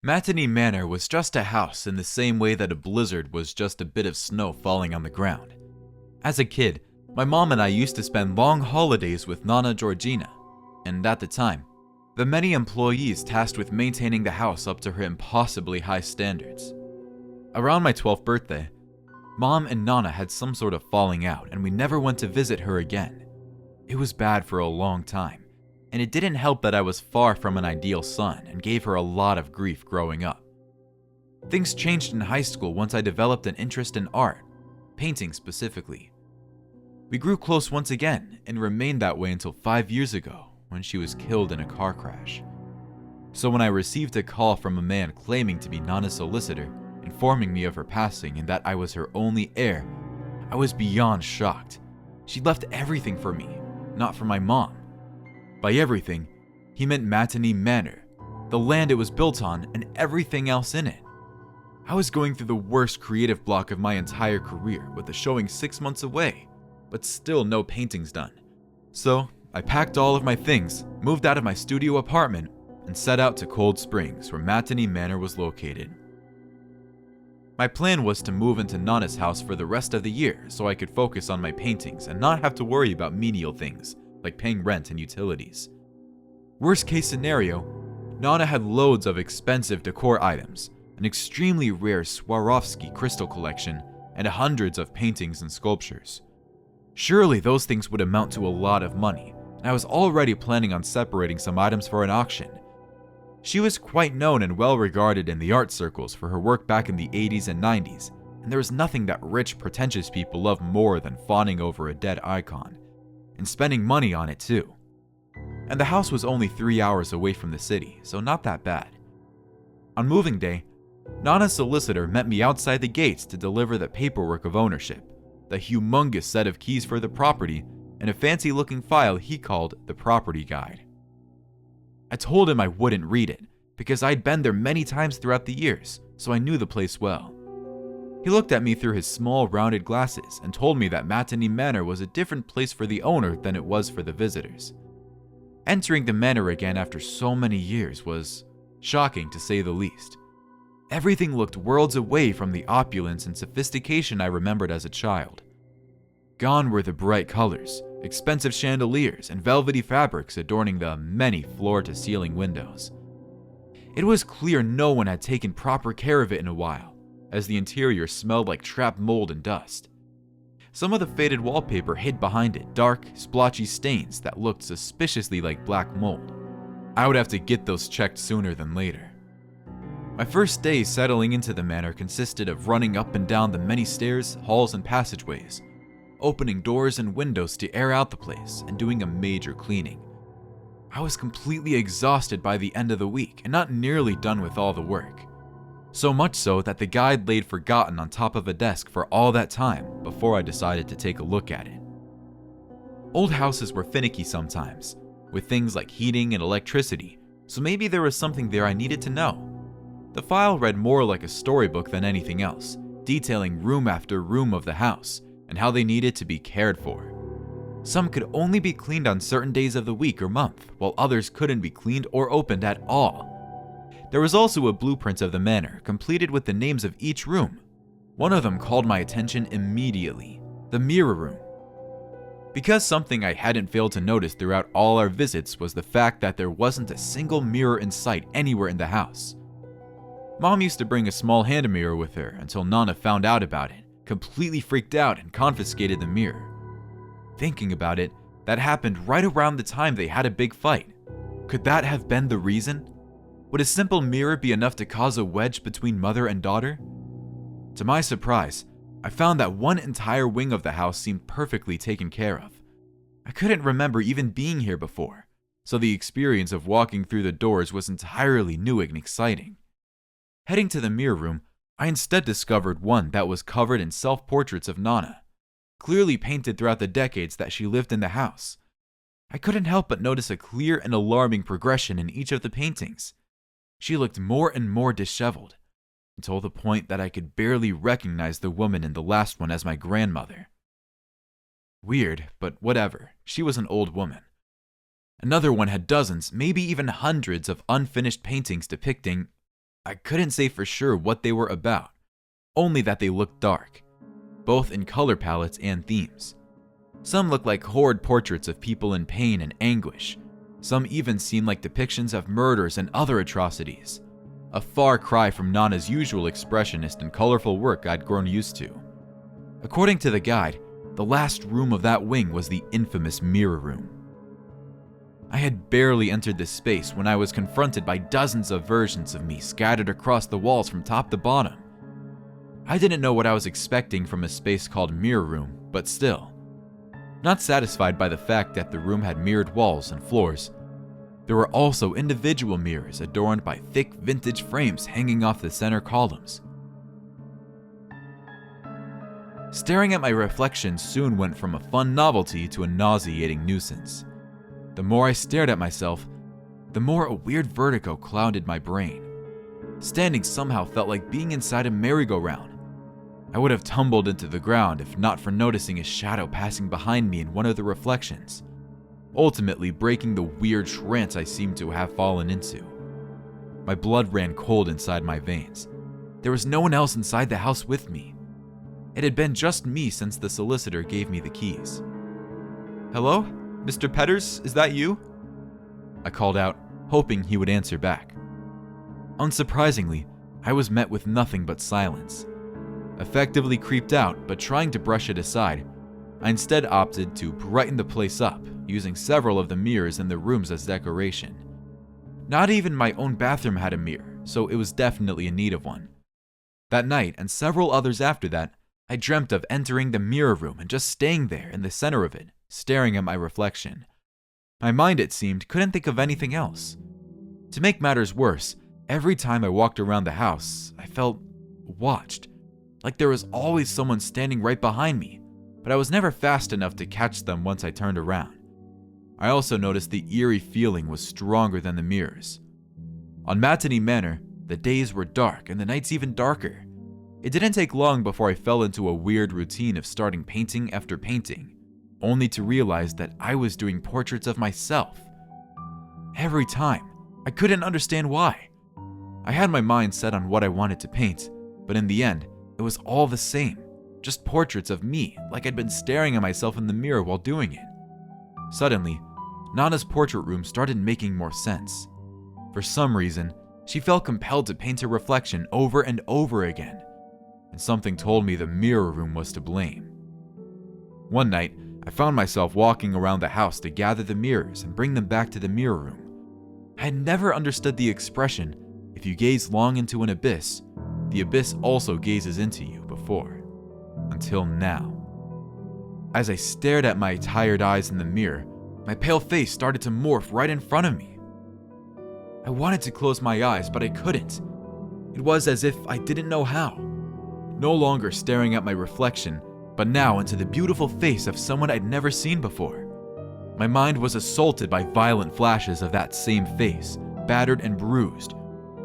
Matinee Manor was just a house in the same way that a blizzard was just a bit of snow falling on the ground. As a kid, my mom and I used to spend long holidays with Nana Georgina, and at the time, the many employees tasked with maintaining the house up to her impossibly high standards. Around my 12th birthday, Mom and Nana had some sort of falling out and we never went to visit her again. It was bad for a long time, and it didn't help that I was far from an ideal son and gave her a lot of grief growing up. Things changed in high school once I developed an interest in art, painting specifically. We grew close once again and remained that way until 5 years ago when she was killed in a car crash. So when I received a call from a man claiming to be Nana's solicitor, informing me of her passing and that I was her only heir, I was beyond shocked. She left everything for me, not for my mom. By everything, he meant Matinee Manor, the land it was built on, and everything else in it. I was going through the worst creative block of my entire career with the showing 6 months away, but still no paintings done. So I packed all of my things, moved out of my studio apartment, and set out to Cold Springs, where Matinee Manor was located. My plan was to move into Nana's house for the rest of the year so I could focus on my paintings and not have to worry about menial things like paying rent and utilities. Worst case scenario, Nana had loads of expensive decor items, an extremely rare Swarovski crystal collection, and hundreds of paintings and sculptures. Surely those things would amount to a lot of money, and I was already planning on separating some items for an auction. She was quite known and well regarded in the art circles for her work back in the 80s and 90s, and there was nothing that rich, pretentious people love more than fawning over a dead icon, and spending money on it too. And the house was only 3 hours away from the city, so not that bad. On moving day, Nana's solicitor met me outside the gates to deliver the paperwork of ownership, the humongous set of keys for the property, and a fancy-looking file he called the property guide. I told him I wouldn't read it, because I'd been there many times throughout the years, so I knew the place well. He looked at me through his small, rounded glasses and told me that Matinee Manor was a different place for the owner than it was for the visitors. Entering the manor again after so many years was shocking, to say the least. Everything looked worlds away from the opulence and sophistication I remembered as a child. Gone were the bright colors, expensive chandeliers, and velvety fabrics adorning the many floor-to-ceiling windows. It was clear no one had taken proper care of it in a while, as the interior smelled like trapped mold and dust. Some of the faded wallpaper hid behind it dark, splotchy stains that looked suspiciously like black mold. I would have to get those checked sooner than later. My first day settling into the manor consisted of running up and down the many stairs, halls, and passageways, opening doors and windows to air out the place, and doing a major cleaning. I was completely exhausted by the end of the week and not nearly done with all the work. So much so that the guide laid forgotten on top of a desk for all that time before I decided to take a look at it. Old houses were finicky sometimes, with things like heating and electricity, so maybe there was something there I needed to know. The file read more like a storybook than anything else, detailing room after room of the house, and how they needed to be cared for. Some could only be cleaned on certain days of the week or month, while others couldn't be cleaned or opened at all. There was also a blueprint of the manor, completed with the names of each room. One of them called my attention immediately: the mirror room. Because something I hadn't failed to notice throughout all our visits was the fact that there wasn't a single mirror in sight anywhere in the house. Mom used to bring a small hand mirror with her until Nana found out about it, completely freaked out, and confiscated the mirror. Thinking about it, that happened right around the time they had a big fight. Could that have been the reason? Would a simple mirror be enough to cause a wedge between mother and daughter? To my surprise, I found that one entire wing of the house seemed perfectly taken care of. I couldn't remember even being here before, so the experience of walking through the doors was entirely new and exciting. Heading to the mirror room, I instead discovered one that was covered in self-portraits of Nana, clearly painted throughout the decades that she lived in the house. I couldn't help but notice a clear and alarming progression in each of the paintings. She looked more and more disheveled, until the point that I could barely recognize the woman in the last one as my grandmother. Weird, but whatever, she was an old woman. Another one had dozens, maybe even hundreds of unfinished paintings depicting I couldn't say for sure what they were about, only that they looked dark, both in color palettes and themes. Some looked like horrid portraits of people in pain and anguish. Some even seemed like depictions of murders and other atrocities, a far cry from Nana's usual expressionist and colorful work I'd grown used to. According to the guide, the last room of that wing was the infamous mirror room. I had barely entered this space when I was confronted by dozens of versions of me scattered across the walls from top to bottom. I didn't know what I was expecting from a space called mirror room, but still. Not satisfied by the fact that the room had mirrored walls and floors, there were also individual mirrors adorned by thick vintage frames hanging off the center columns. Staring at my reflection soon went from a fun novelty to a nauseating nuisance. The more I stared at myself, the more a weird vertigo clouded my brain. Standing somehow felt like being inside a merry-go-round. I would have tumbled into the ground if not for noticing a shadow passing behind me in one of the reflections, ultimately breaking the weird trance I seemed to have fallen into. My blood ran cold inside my veins. There was no one else inside the house with me. It had been just me since the solicitor gave me the keys. "Hello? Mr. Petters, is that you?" I called out, hoping he would answer back. Unsurprisingly, I was met with nothing but silence. Effectively creeped out, but trying to brush it aside, I instead opted to brighten the place up, using several of the mirrors in the rooms as decoration. Not even my own bathroom had a mirror, so it was definitely in need of one. That night, and several others after that, I dreamt of entering the mirror room and just staying there in the center of it, staring at my reflection. My mind, it seemed, couldn't think of anything else. To make matters worse, every time I walked around the house, I felt watched. Like there was always someone standing right behind me, but I was never fast enough to catch them once I turned around. I also noticed the eerie feeling was stronger than the mirrors. On Matinee Manor, the days were dark and the nights even darker. It didn't take long before I fell into a weird routine of starting painting after painting, only to realize that I was doing portraits of myself. Every time, I couldn't understand why. I had my mind set on what I wanted to paint, but in the end, it was all the same, just portraits of me, like I'd been staring at myself in the mirror while doing it. Suddenly, Nana's portrait room started making more sense. For some reason, she felt compelled to paint her reflection over and over again, and something told me the mirror room was to blame. One night, I found myself walking around the house to gather the mirrors and bring them back to the mirror room. I had never understood the expression, "If you gaze long into an abyss, the abyss also gazes into you," before. Until now. As I stared at my tired eyes in the mirror, my pale face started to morph right in front of me. I wanted to close my eyes, but I couldn't. It was as if I didn't know how. No longer staring at my reflection, but now into the beautiful face of someone I'd never seen before. My mind was assaulted by violent flashes of that same face, battered and bruised,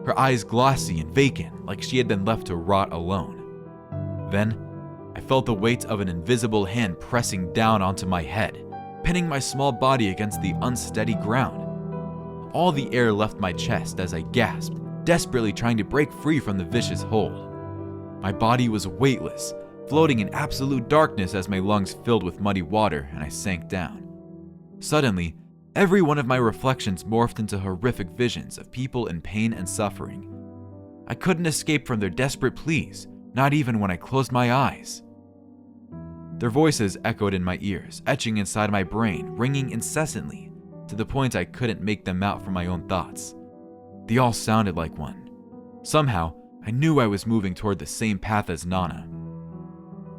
her eyes glossy and vacant, like she had been left to rot alone. Then, I felt the weight of an invisible hand pressing down onto my head, pinning my small body against the unsteady ground. All the air left my chest as I gasped, desperately trying to break free from the vicious hold. My body was weightless, floating in absolute darkness as my lungs filled with muddy water and I sank down. Suddenly, every one of my reflections morphed into horrific visions of people in pain and suffering. I couldn't escape from their desperate pleas, not even when I closed my eyes. Their voices echoed in my ears, etching inside my brain, ringing incessantly, to the point I couldn't make them out from my own thoughts. They all sounded like one. Somehow, I knew I was moving toward the same path as Nana.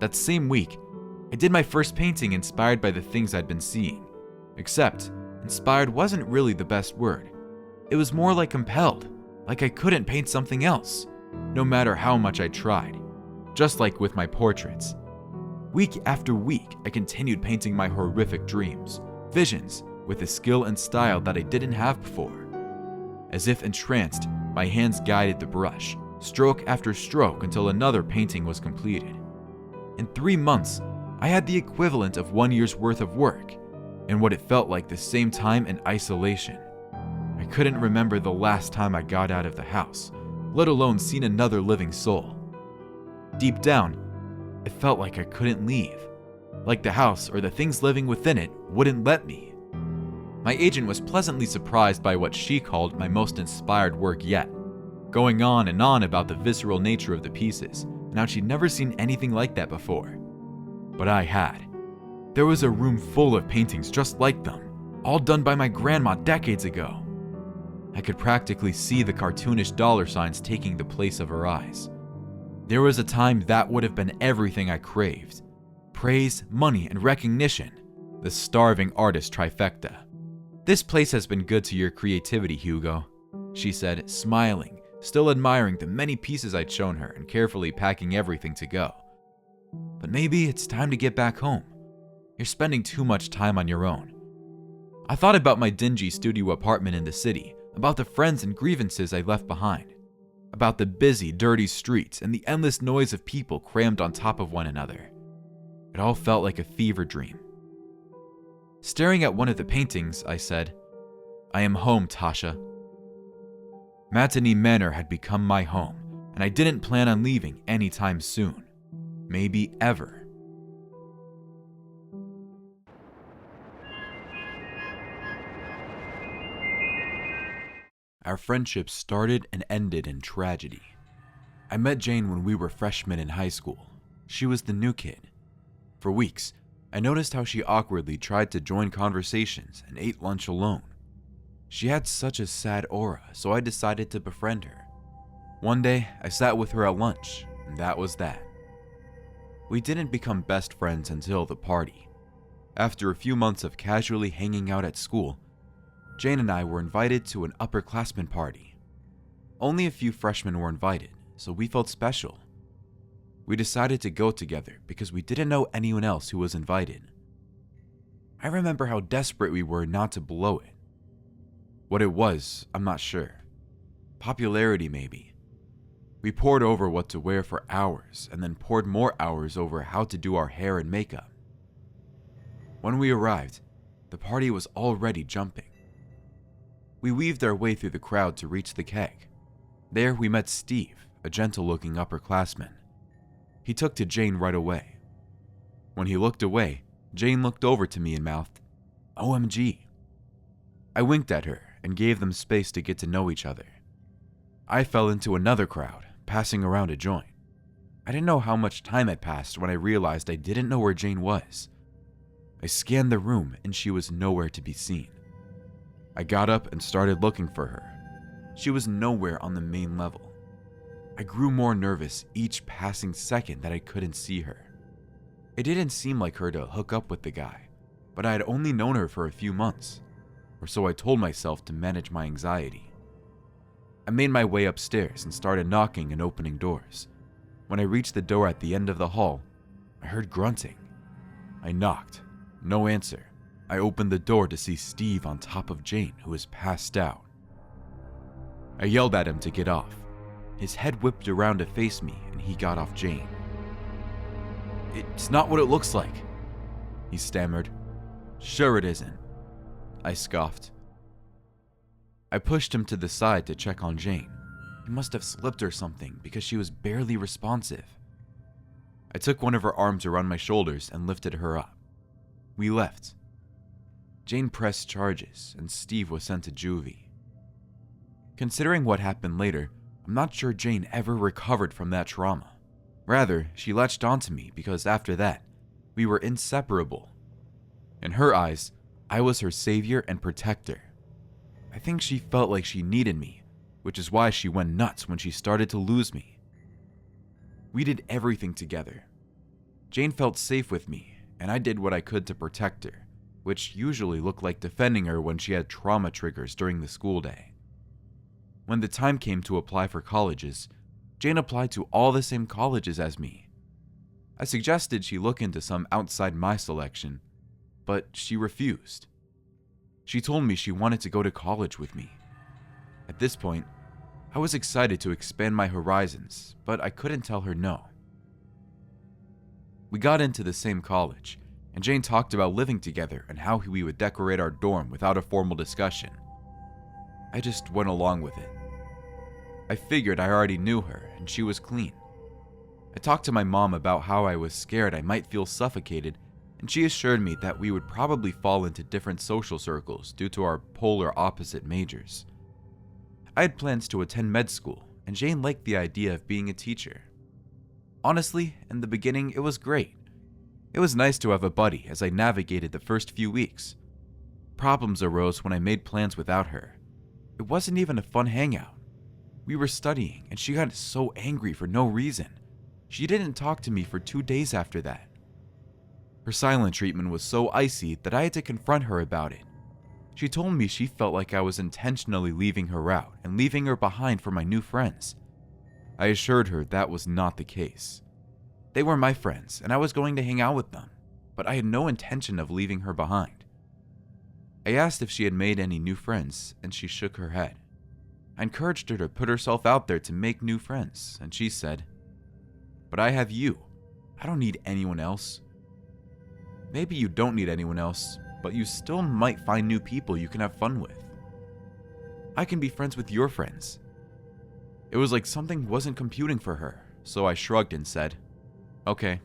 That same week, I did my first painting inspired by the things I'd been seeing. Except, inspired wasn't really the best word. It was more like compelled, like I couldn't paint something else, no matter how much I tried, just like with my portraits. Week after week, I continued painting my horrific dreams, visions, with a skill and style that I didn't have before. As if entranced, my hands guided the brush, stroke after stroke until another painting was completed. In 3 months, I had the equivalent of 1 year's worth of work, and what it felt like the same time in isolation. I couldn't remember the last time I got out of the house, let alone seen another living soul. Deep down, it felt like I couldn't leave, like the house or the things living within it wouldn't let me. My agent was pleasantly surprised by what she called my most inspired work yet, going on and on about the visceral nature of the pieces and how she'd never seen anything like that before. But I had. There was a room full of paintings just like them, all done by my grandma decades ago. I could practically see the cartoonish dollar signs taking the place of her eyes. There was a time that would have been everything I craved. Praise, money, and recognition. The starving artist trifecta. "This place has been good to your creativity, Hugo," she said, smiling, still admiring the many pieces I'd shown her and carefully packing everything to go. "But maybe it's time to get back home. You're spending too much time on your own." I thought about my dingy studio apartment in the city, about the friends and grievances I left behind, about the busy, dirty streets and the endless noise of people crammed on top of one another. It all felt like a fever dream. Staring at one of the paintings, I said, "I am home, Tasha." Matinee Manor had become my home, and I didn't plan on leaving anytime soon. Maybe ever. Our friendship started and ended in tragedy. I met Jane when we were freshmen in high school. She was the new kid. For weeks, I noticed how she awkwardly tried to join conversations and ate lunch alone. She had such a sad aura, so I decided to befriend her. One day, I sat with her at lunch, and that was that. We didn't become best friends until the party. After a few months of casually hanging out at school, Jane and I were invited to an upperclassmen party. Only a few freshmen were invited, so we felt special. We decided to go together because we didn't know anyone else who was invited. I remember how desperate we were not to blow it. What it was, I'm not sure. Popularity, maybe. We pored over what to wear for hours and then poured more hours over how to do our hair and makeup. When we arrived, the party was already jumping. We weaved our way through the crowd to reach the keg. There we met Steve, a gentle-looking upperclassman. He took to Jane right away. When he looked away, Jane looked over to me and mouthed, "OMG." I winked at her and gave them space to get to know each other. I fell into another crowd, passing around a joint. I didn't know how much time had passed when I realized I didn't know where Jane was. I scanned the room and she was nowhere to be seen. I got up and started looking for her. She was nowhere on the main level. I grew more nervous each passing second that I couldn't see her. It didn't seem like her to hook up with the guy, but I had only known her for a few months, or so I told myself to manage my anxiety. I made my way upstairs and started knocking and opening doors. When I reached the door at the end of the hall, I heard grunting. I knocked. No answer. I opened the door to see Steve on top of Jane, who was passed out. I yelled at him to get off. His head whipped around to face me, and he got off Jane. "It's not what it looks like," he stammered. "Sure it isn't," I scoffed. I pushed him to the side to check on Jane. He must have slipped or something because she was barely responsive. I took one of her arms around my shoulders and lifted her up. We left. Jane pressed charges, and Steve was sent to juvie. Considering what happened later, I'm not sure Jane ever recovered from that trauma. Rather, she latched onto me because after that, we were inseparable. In her eyes, I was her savior and protector. I think she felt like she needed me, which is why she went nuts when she started to lose me. We did everything together. Jane felt safe with me, and I did what I could to protect her, which usually looked like defending her when she had trauma triggers during the school day. When the time came to apply for colleges, Jane applied to all the same colleges as me. I suggested she look into some outside my selection, but she refused. She told me she wanted to go to college with me. At this point, I was excited to expand my horizons, but I couldn't tell her no. We got into the same college, and Jane talked about living together and how we would decorate our dorm without a formal discussion. I just went along with it. I figured I already knew her and she was clean. I talked to my mom about how I was scared I might feel suffocated, and she assured me that we would probably fall into different social circles due to our polar opposite majors. I had plans to attend med school, and Jane liked the idea of being a teacher. Honestly, in the beginning, it was great. It was nice to have a buddy as I navigated the first few weeks. Problems arose when I made plans without her. It wasn't even a fun hangout. We were studying, and she got so angry for no reason. She didn't talk to me for 2 days after that. Her silent treatment was so icy that I had to confront her about it. She told me she felt like I was intentionally leaving her out and leaving her behind for my new friends. I assured her that was not the case. They were my friends, and I was going to hang out with them, but I had no intention of leaving her behind. I asked if she had made any new friends, and she shook her head. I encouraged her to put herself out there to make new friends, and she said, "But I have you. I don't need anyone else." Maybe you don't need anyone else, but you still might find new people you can have fun with. I can be friends with your friends. It was like something wasn't computing for her, so I shrugged and said, "Okay."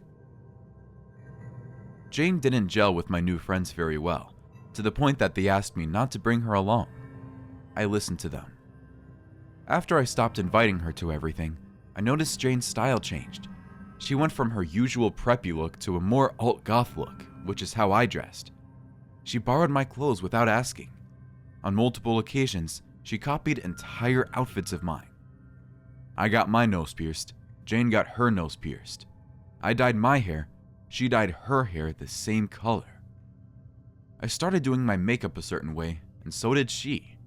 Jane didn't gel with my new friends very well, to the point that they asked me not to bring her along. I listened to them. After I stopped inviting her to everything, I noticed Jane's style changed. She went from her usual preppy look to a more alt-goth look, which is how I dressed. She borrowed my clothes without asking. On multiple occasions, she copied entire outfits of mine. I got my nose pierced, Jane got her nose pierced. I dyed my hair, she dyed her hair the same color. I started doing my makeup a certain way, and so did she.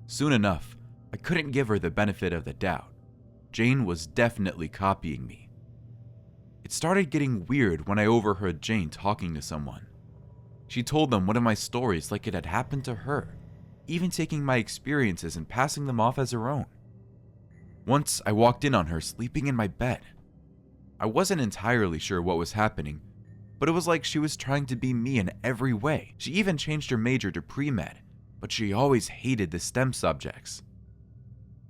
Soon enough, I couldn't give her the benefit of the doubt. Jane was definitely copying me. It started getting weird when I overheard Jane talking to someone. She told them one of my stories like it had happened to her, even taking my experiences and passing them off as her own. Once I walked in on her sleeping in my bed. I wasn't entirely sure what was happening, but it was like she was trying to be me in every way. She even changed her major to pre-med, but she always hated the STEM subjects.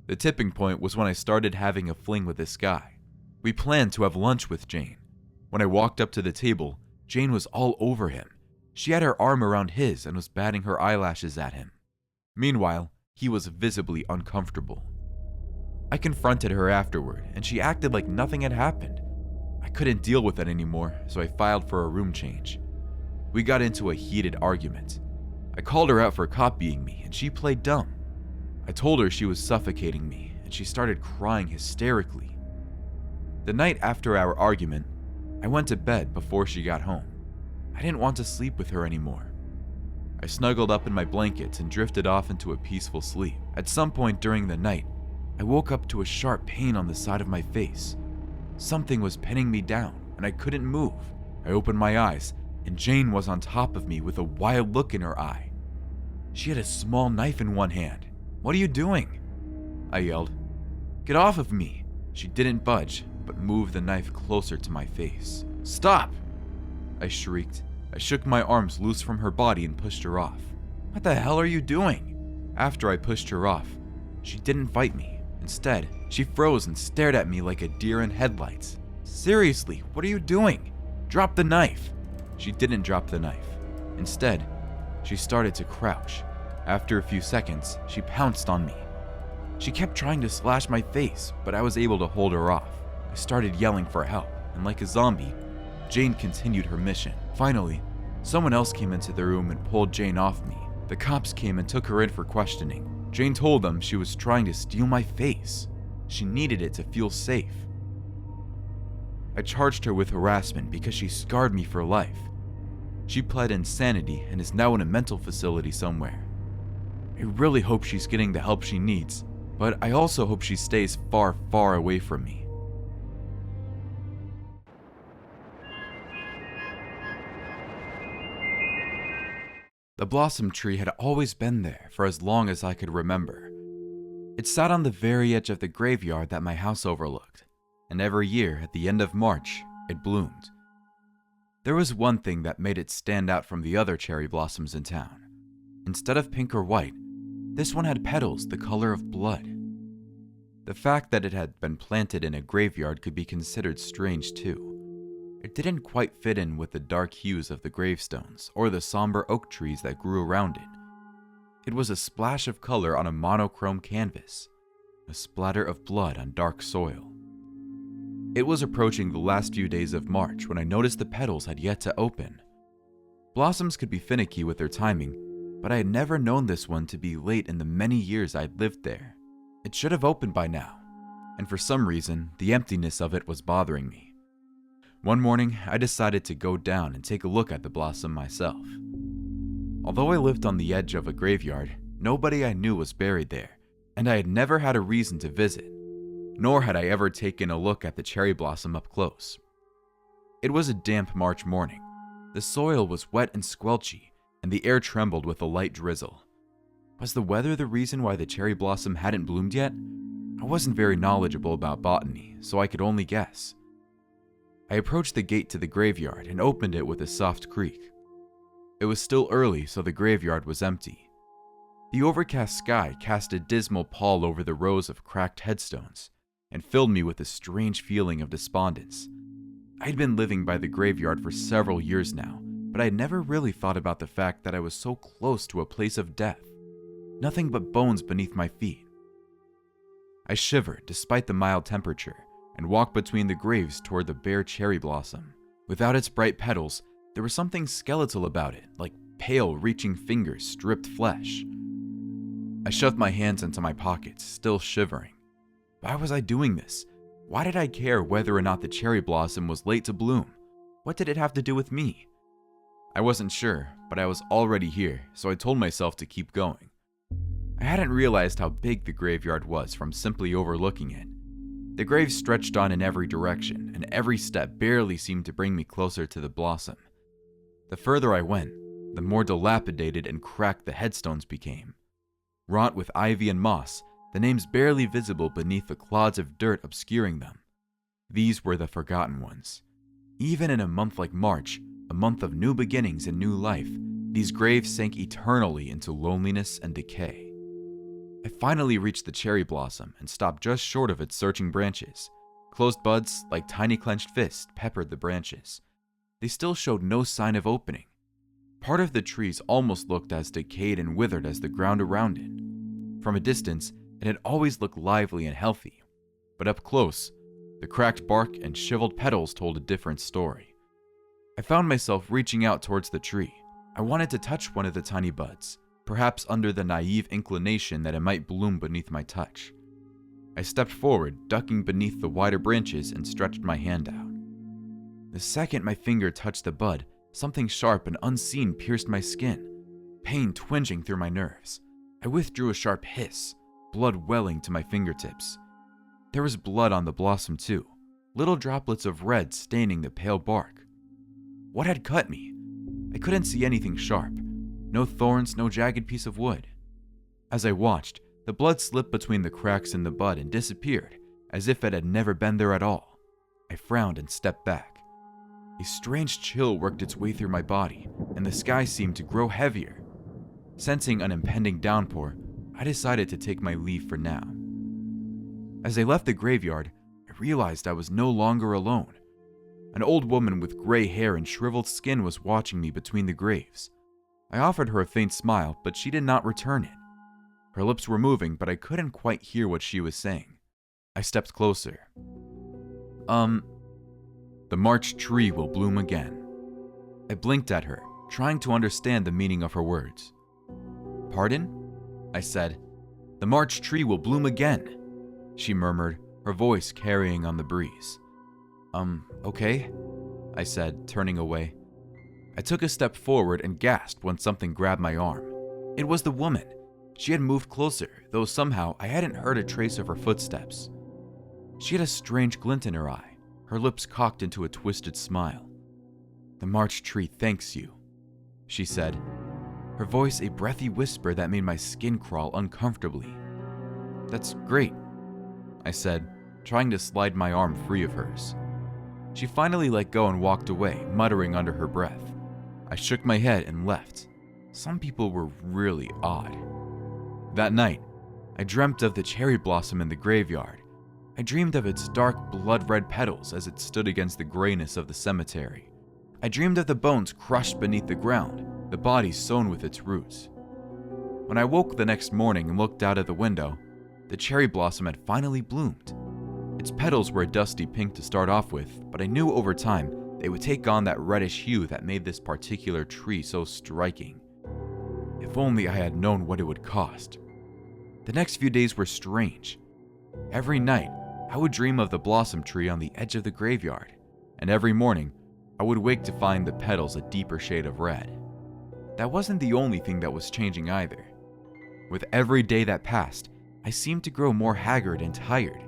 The tipping point was when I started having a fling with this guy. We planned to have lunch with Jane. When I walked up to the table, Jane was all over him. She had her arm around his and was batting her eyelashes at him. Meanwhile, he was visibly uncomfortable. I confronted her afterward, and she acted like nothing had happened. I couldn't deal with it anymore, so I filed for a room change. We got into a heated argument. I called her out for copying me, and she played dumb. I told her she was suffocating me, and she started crying hysterically. The night after our argument, I went to bed before she got home. I didn't want to sleep with her anymore. I snuggled up in my blankets and drifted off into a peaceful sleep. At some point during the night, I woke up to a sharp pain on the side of my face. Something was pinning me down, and I couldn't move. I opened my eyes, and Jane was on top of me with a wild look in her eye. She had a small knife in one hand. "What are you doing?" I yelled. "Get off of me!" She didn't budge, but moved the knife closer to my face. "Stop!" I shrieked. I shook my arms loose from her body and pushed her off. "What the hell are you doing?" After I pushed her off, she didn't fight me. Instead, she froze and stared at me like a deer in headlights. "Seriously, what are you doing? Drop the knife!" She didn't drop the knife. Instead, she started to crouch. After a few seconds, she pounced on me. She kept trying to slash my face, but I was able to hold her off. I started yelling for help, and like a zombie, Jane continued her mission. Finally, someone else came into the room and pulled Jane off me. The cops came and took her in for questioning. Jane told them she was trying to steal my face. She needed it to feel safe. I charged her with harassment because she scarred me for life. She pled insanity and is now in a mental facility somewhere. I really hope she's getting the help she needs, but I also hope she stays far, far away from me. The blossom tree had always been there for as long as I could remember. It sat on the very edge of the graveyard that my house overlooked, and every year at the end of March, it bloomed. There was one thing that made it stand out from the other cherry blossoms in town. Instead of pink or white, this one had petals the color of blood. The fact that it had been planted in a graveyard could be considered strange too. It didn't quite fit in with the dark hues of the gravestones or the somber oak trees that grew around it. It was a splash of color on a monochrome canvas, a splatter of blood on dark soil. It was approaching the last few days of March when I noticed the petals had yet to open. Blossoms could be finicky with their timing, but I had never known this one to be late in the many years I'd lived there. It should have opened by now, and for some reason, the emptiness of it was bothering me. One morning, I decided to go down and take a look at the blossom myself. Although I lived on the edge of a graveyard, nobody I knew was buried there, and I had never had a reason to visit, nor had I ever taken a look at the cherry blossom up close. It was a damp March morning. The soil was wet and squelchy, and the air trembled with a light drizzle. Was the weather the reason why the cherry blossom hadn't bloomed yet? I wasn't very knowledgeable about botany, so I could only guess. I approached the gate to the graveyard and opened it with a soft creak. It was still early, so the graveyard was empty. The overcast sky cast a dismal pall over the rows of cracked headstones and filled me with a strange feeling of despondence. I'd been living by the graveyard for several years now, but I had never really thought about the fact that I was so close to a place of death. Nothing but bones beneath my feet. I shivered despite the mild temperature and walked between the graves toward the bare cherry blossom. Without its bright petals, there was something skeletal about it, like pale, reaching fingers stripped flesh. I shoved my hands into my pockets, still shivering. Why was I doing this? Why did I care whether or not the cherry blossom was late to bloom? What did it have to do with me? I wasn't sure, but I was already here, so I told myself to keep going. I hadn't realized how big the graveyard was from simply overlooking it. The graves stretched on in every direction, and every step barely seemed to bring me closer to the blossom. The further I went, the more dilapidated and cracked the headstones became. Wrought with ivy and moss, the names barely visible beneath the clods of dirt obscuring them. These were the forgotten ones. Even in a month like March, a month of new beginnings and new life, these graves sank eternally into loneliness and decay. I finally reached the cherry blossom and stopped just short of its searching branches. Closed buds, like tiny clenched fists, peppered the branches. They still showed no sign of opening. Part of the trees almost looked as decayed and withered as the ground around it. From a distance, it had always looked lively and healthy, but up close, the cracked bark and shriveled petals told a different story. I found myself reaching out towards the tree. I wanted to touch one of the tiny buds, perhaps under the naive inclination that it might bloom beneath my touch. I stepped forward, ducking beneath the wider branches, and stretched my hand out. The second my finger touched the bud, something sharp and unseen pierced my skin, pain twinging through my nerves. I withdrew a sharp hiss, blood welling to my fingertips. There was blood on the blossom too, little droplets of red staining the pale bark. What had cut me? I couldn't see anything sharp. No thorns, no jagged piece of wood. As I watched, the blood slipped between the cracks in the bud and disappeared, as if it had never been there at all. I frowned and stepped back. A strange chill worked its way through my body, and the sky seemed to grow heavier. Sensing an impending downpour, I decided to take my leave for now. As I left the graveyard, I realized I was no longer alone. An old woman with gray hair and shriveled skin was watching me between the graves. I offered her a faint smile, but she did not return it. Her lips were moving, but I couldn't quite hear what she was saying. I stepped closer. The March tree will bloom again. I blinked at her, trying to understand the meaning of her words. Pardon? I said. The March tree will bloom again, she murmured, her voice carrying on the breeze. Okay, I said, turning away. I took a step forward and gasped when something grabbed my arm. It was the woman. She had moved closer, though somehow I hadn't heard a trace of her footsteps. She had a strange glint in her eye, her lips cocked into a twisted smile. The March tree thanks you, she said, her voice a breathy whisper that made my skin crawl uncomfortably. That's great, I said, trying to slide my arm free of hers. She finally let go and walked away, muttering under her breath. I shook my head and left. Some people were really odd. That night, I dreamt of the cherry blossom in the graveyard I dreamed of its dark blood-red petals as it stood against the grayness of the cemetery. I dreamed of the bones crushed beneath the ground, the body sown with its roots. When I woke the next morning and looked out of the window, the cherry blossom had finally bloomed. Its petals were a dusty pink to start off with, but I knew over time they would take on that reddish hue that made this particular tree so striking. If only I had known what it would cost. The next few days were strange. Every night, I would dream of the blossom tree on the edge of the graveyard, and every morning, I would wake to find the petals a deeper shade of red. That wasn't the only thing that was changing either. With every day that passed, I seemed to grow more haggard and tired.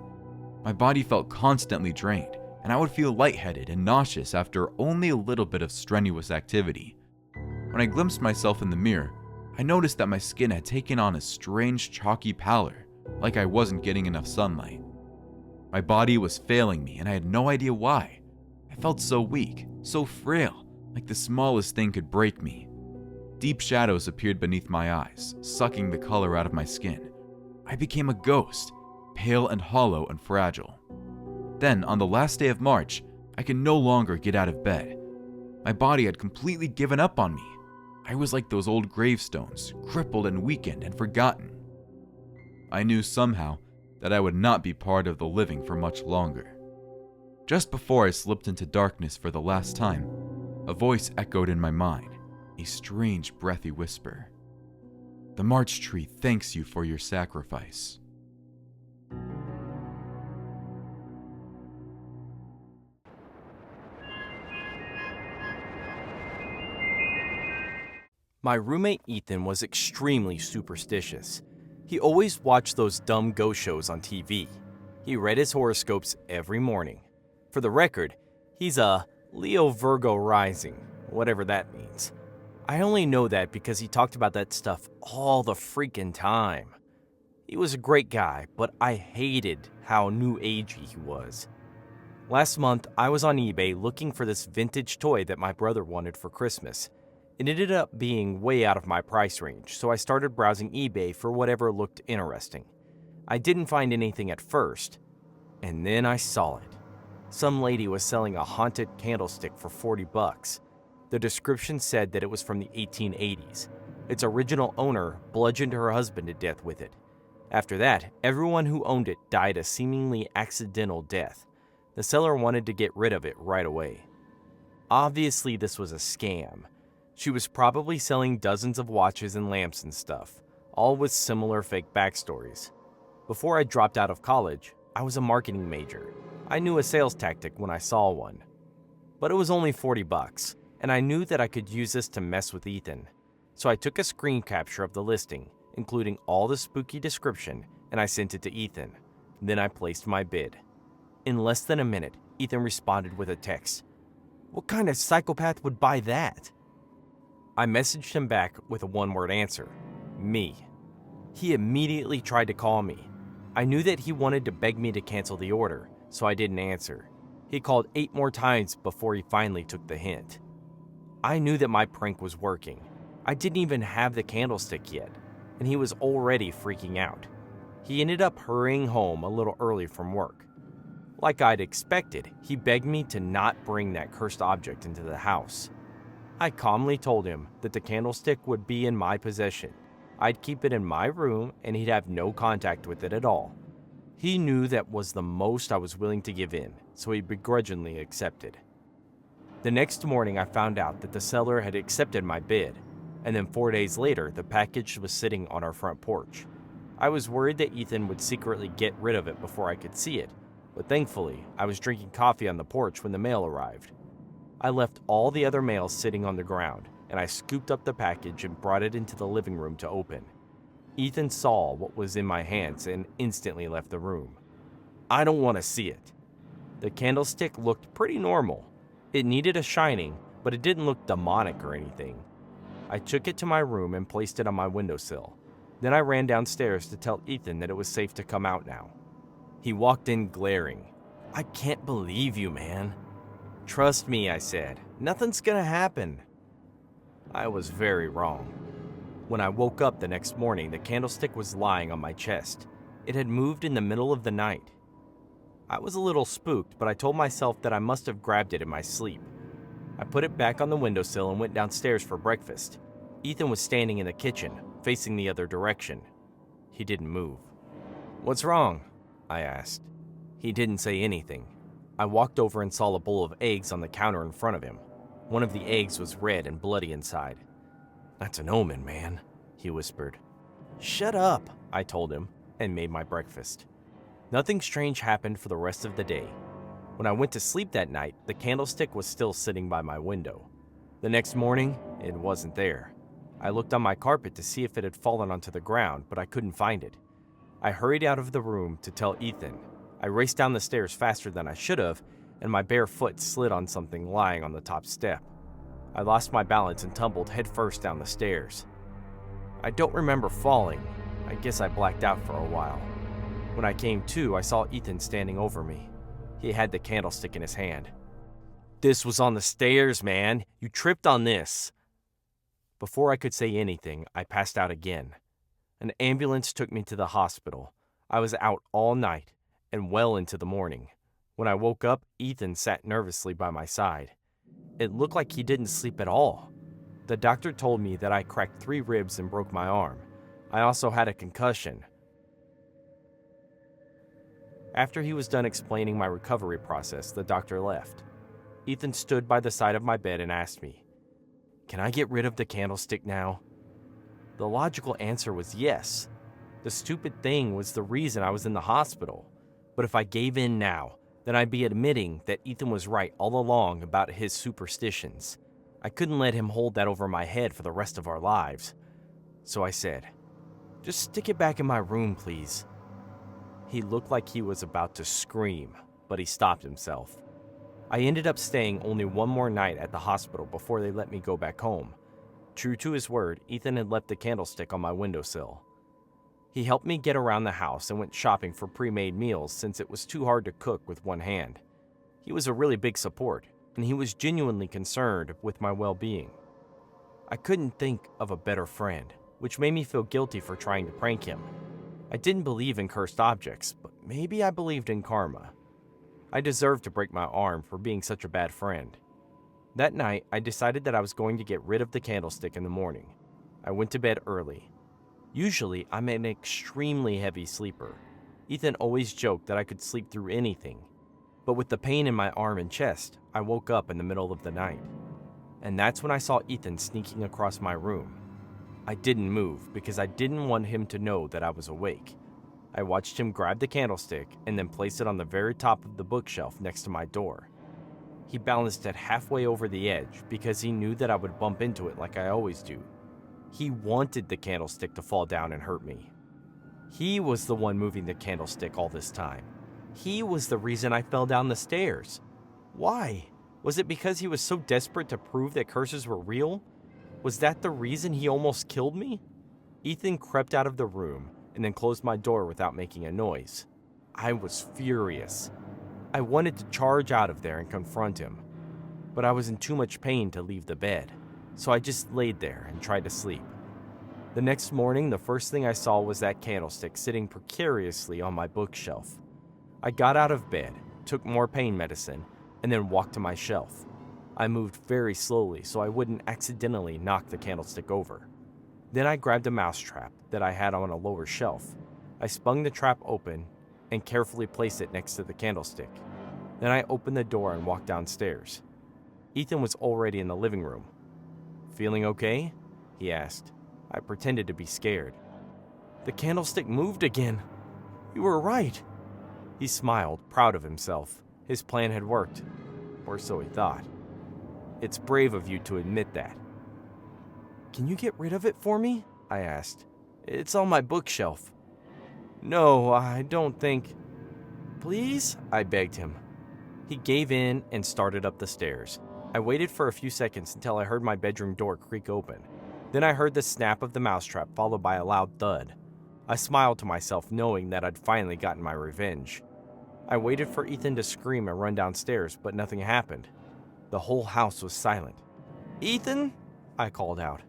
My body felt constantly drained, and I would feel lightheaded and nauseous after only a little bit of strenuous activity. When I glimpsed myself in the mirror, I noticed that my skin had taken on a strange chalky pallor, like I wasn't getting enough sunlight. My body was failing me, and I had no idea why. I felt so weak, so frail, like the smallest thing could break me. Deep shadows appeared beneath my eyes, sucking the color out of my skin. I became a ghost, pale and hollow and fragile. Then, on the last day of March, I could no longer get out of bed. My body had completely given up on me. I was like those old gravestones, crippled and weakened and forgotten. I knew somehow that I would not be part of the living for much longer. Just before I slipped into darkness for the last time, a voice echoed in my mind, a strange breathy whisper. The March tree thanks you for your sacrifice. My roommate Ethan was extremely superstitious. He always watched those dumb ghost shows on TV. He read his horoscopes every morning. For the record, he's a Leo Virgo rising, whatever that means. I only know that because he talked about that stuff all the freaking time. He was a great guy, but I hated how new agey he was. Last month, I was on eBay looking for this vintage toy that my brother wanted for Christmas. It ended up being way out of my price range, so I started browsing eBay for whatever looked interesting. I didn't find anything at first, and then I saw it. Some lady was selling a haunted candlestick for $40. The description said that it was from the 1880s. Its original owner bludgeoned her husband to death with it. After that, everyone who owned it died a seemingly accidental death. The seller wanted to get rid of it right away. Obviously, this was a scam. She was probably selling dozens of watches and lamps and stuff, all with similar fake backstories. Before I dropped out of college, I was a marketing major. I knew a sales tactic when I saw one. But it was only $40, and I knew that I could use this to mess with Ethan. So I took a screen capture of the listing, including all the spooky description, and I sent it to Ethan. Then I placed my bid. In less than a minute, Ethan responded with a text. "What kind of psychopath would buy that?" I messaged him back with a one-word answer, me. He immediately tried to call me. I knew that he wanted to beg me to cancel the order, so I didn't answer. He called 8 more times before he finally took the hint. I knew that my prank was working. I didn't even have the candlestick yet, and he was already freaking out. He ended up hurrying home a little early from work. Like I'd expected, he begged me to not bring that cursed object into the house. I calmly told him that the candlestick would be in my possession. I'd keep it in my room and he'd have no contact with it at all. He knew that was the most I was willing to give in, so he begrudgingly accepted. The next morning I found out that the seller had accepted my bid, and then 4 days later the package was sitting on our front porch. I was worried that Ethan would secretly get rid of it before I could see it, but thankfully I was drinking coffee on the porch when the mail arrived. I left all the other mail sitting on the ground, and I scooped up the package and brought it into the living room to open. Ethan saw what was in my hands and instantly left the room. I don't want to see it. The candlestick looked pretty normal. It needed a shining, but it didn't look demonic or anything. I took it to my room and placed it on my windowsill. Then I ran downstairs to tell Ethan that it was safe to come out now. He walked in glaring. "I can't believe you, man." "Trust me," I said. "Nothing's gonna happen." I was very wrong. When I woke up the next morning, the candlestick was lying on my chest. It had moved in the middle of the night. I was a little spooked, but I told myself that I must have grabbed it in my sleep. I put it back on the windowsill and went downstairs for breakfast. Ethan was standing in the kitchen, facing the other direction. He didn't move. "What's wrong?" I asked. He didn't say anything. I walked over and saw a bowl of eggs on the counter in front of him. One of the eggs was red and bloody inside. "That's an omen, man," he whispered. "Shut up," I told him, and made my breakfast. Nothing strange happened for the rest of the day. When I went to sleep that night, the candlestick was still sitting by my window. The next morning, it wasn't there. I looked on my carpet to see if it had fallen onto the ground, but I couldn't find it. I hurried out of the room to tell Ethan. I raced down the stairs faster than I should have, and my bare foot slid on something lying on the top step. I lost my balance and tumbled headfirst down the stairs. I don't remember falling. I guess I blacked out for a while. When I came to, I saw Ethan standing over me. He had the candlestick in his hand. "This was on the stairs, man. You tripped on this." Before I could say anything, I passed out again. An ambulance took me to the hospital. I was out all night and well into the morning. When I woke up, Ethan sat nervously by my side. It looked like he didn't sleep at all. The doctor told me that I cracked 3 ribs and broke my arm. I also had a concussion. After he was done explaining my recovery process, the doctor left. Ethan stood by the side of my bed and asked me, "Can I get rid of the candlestick now?" The logical answer was yes. The stupid thing was the reason I was in the hospital. But if I gave in now, then I'd be admitting that Ethan was right all along about his superstitions. I couldn't let him hold that over my head for the rest of our lives. So I said, "Just stick it back in my room, please." He looked like he was about to scream, but he stopped himself. I ended up staying only one more night at the hospital before they let me go back home. True to his word, Ethan had left the candlestick on my windowsill. He helped me get around the house and went shopping for pre-made meals since it was too hard to cook with one hand. He was a really big support, and he was genuinely concerned with my well-being. I couldn't think of a better friend, which made me feel guilty for trying to prank him. I didn't believe in cursed objects, but maybe I believed in karma. I deserved to break my arm for being such a bad friend. That night, I decided that I was going to get rid of the candlestick in the morning. I went to bed early. Usually, I'm an extremely heavy sleeper. Ethan always joked that I could sleep through anything. But with the pain in my arm and chest, I woke up in the middle of the night. And that's when I saw Ethan sneaking across my room. I didn't move because I didn't want him to know that I was awake. I watched him grab the candlestick and then place it on the very top of the bookshelf next to my door. He balanced it halfway over the edge because he knew that I would bump into it like I always do. He wanted the candlestick to fall down and hurt me. He was the one moving the candlestick all this time. He was the reason I fell down the stairs. Why? Was it because he was so desperate to prove that curses were real? Was that the reason he almost killed me? Ethan crept out of the room and then closed my door without making a noise. I was furious. I wanted to charge out of there and confront him, but I was in too much pain to leave the bed, so I just laid there and tried to sleep. The next morning, the first thing I saw was that candlestick sitting precariously on my bookshelf. I got out of bed, took more pain medicine, and then walked to my shelf. I moved very slowly so I wouldn't accidentally knock the candlestick over. Then I grabbed a mousetrap that I had on a lower shelf. I spun the trap open and carefully placed it next to the candlestick. Then I opened the door and walked downstairs. Ethan was already in the living room. "Feeling okay?" he asked. I pretended to be scared. "The candlestick moved again. You were right." He smiled, proud of himself. His plan had worked, or so he thought. "It's brave of you to admit that." "Can you get rid of it for me?" I asked. "It's on my bookshelf." "No, I don't think." "Please?" I begged him. He gave in and started up the stairs. I waited for a few seconds until I heard my bedroom door creak open. Then I heard the snap of the mousetrap followed by a loud thud. I smiled to myself knowing that I'd finally gotten my revenge. I waited for Ethan to scream and run downstairs, but nothing happened. The whole house was silent. "Ethan?" I called out.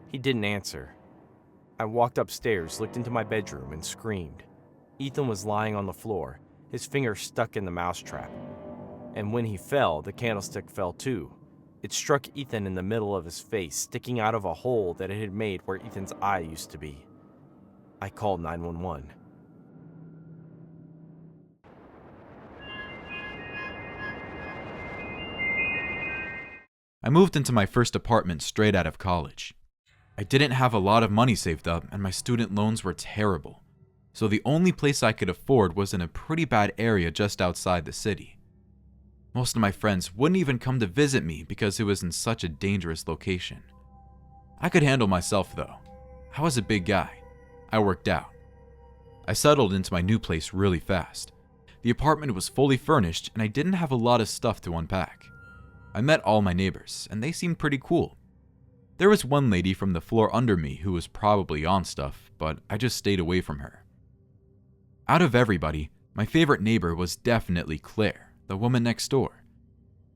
He didn't answer. I walked upstairs, looked into my bedroom, and screamed. Ethan was lying on the floor. his finger stuck in the mousetrap. And when he fell, the candlestick fell too. It struck Ethan in the middle of his face, sticking out of a hole that it had made where Ethan's eye used to be. I called 911. I moved into my first apartment straight out of college. I didn't have a lot of money saved up, and my student loans were terrible, so the only place I could afford was in a pretty bad area just outside the city. Most of my friends wouldn't even come to visit me because it was in such a dangerous location. I could handle myself though. I was a big guy. I worked out. I settled into my new place really fast. The apartment was fully furnished and I didn't have a lot of stuff to unpack. I met all my neighbors and they seemed pretty cool. There was one lady from the floor under me who was probably on stuff, but I just stayed away from her. Out of everybody, my favorite neighbor was definitely Claire, the woman next door.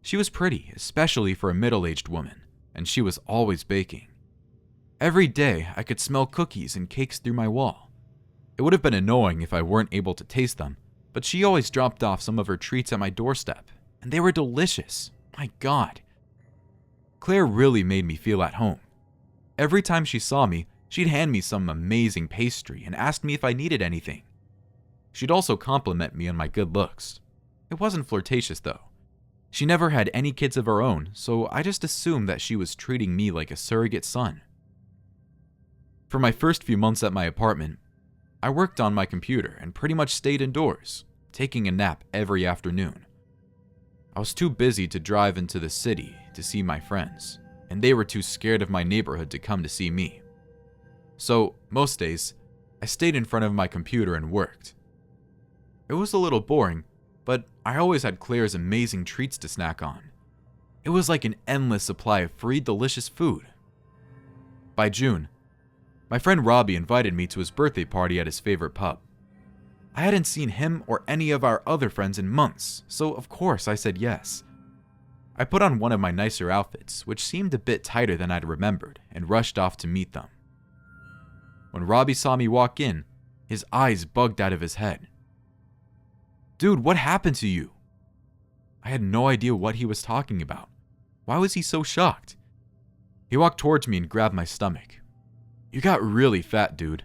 She was pretty, especially for a middle-aged woman, and she was always baking. Every day, I could smell cookies and cakes through my wall. It would have been annoying if I weren't able to taste them, but she always dropped off some of her treats at my doorstep, and they were delicious. My God. Claire really made me feel at home. Every time she saw me, she'd hand me some amazing pastry and ask me if I needed anything. She'd also compliment me on my good looks. It wasn't flirtatious though. She never had any kids of her own, so I just assumed that she was treating me like a surrogate son. For my first few months at my apartment, I worked on my computer and pretty much stayed indoors, taking a nap every afternoon. I was too busy to drive into the city to see my friends, and they were too scared of my neighborhood to come to see me. So, most days, I stayed in front of my computer and worked. It was a little boring, but I always had Claire's amazing treats to snack on. It was like an endless supply of free, delicious food. By June, my friend Robbie invited me to his birthday party at his favorite pub. I hadn't seen him or any of our other friends in months, so of course I said yes. I put on one of my nicer outfits, which seemed a bit tighter than I'd remembered, and rushed off to meet them. When Robbie saw me walk in, his eyes bugged out of his head. "Dude, what happened to you?" I had no idea what he was talking about. Why was he so shocked? He walked towards me and grabbed my stomach. "You got really fat, dude."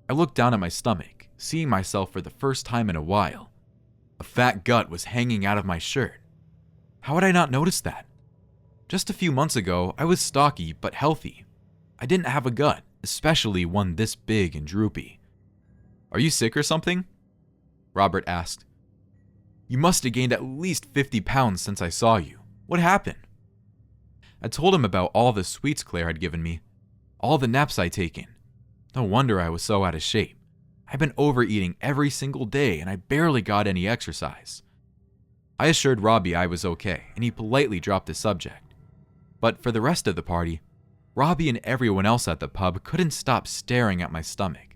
I looked down at my stomach, seeing myself for the first time in a while. A fat gut was hanging out of my shirt. How had I not noticed that? Just a few months ago, I was stocky but healthy. I didn't have a gut, especially one this big and droopy. "Are you sick or something?" Robert asked. "You must have gained at least 50 pounds since I saw you. What happened?" I told him about all the sweets Claire had given me, all the naps I'd taken. No wonder I was so out of shape. I'd been overeating every single day and I barely got any exercise. I assured Robbie I was okay, and he politely dropped the subject. But for the rest of the party, Robbie and everyone else at the pub couldn't stop staring at my stomach.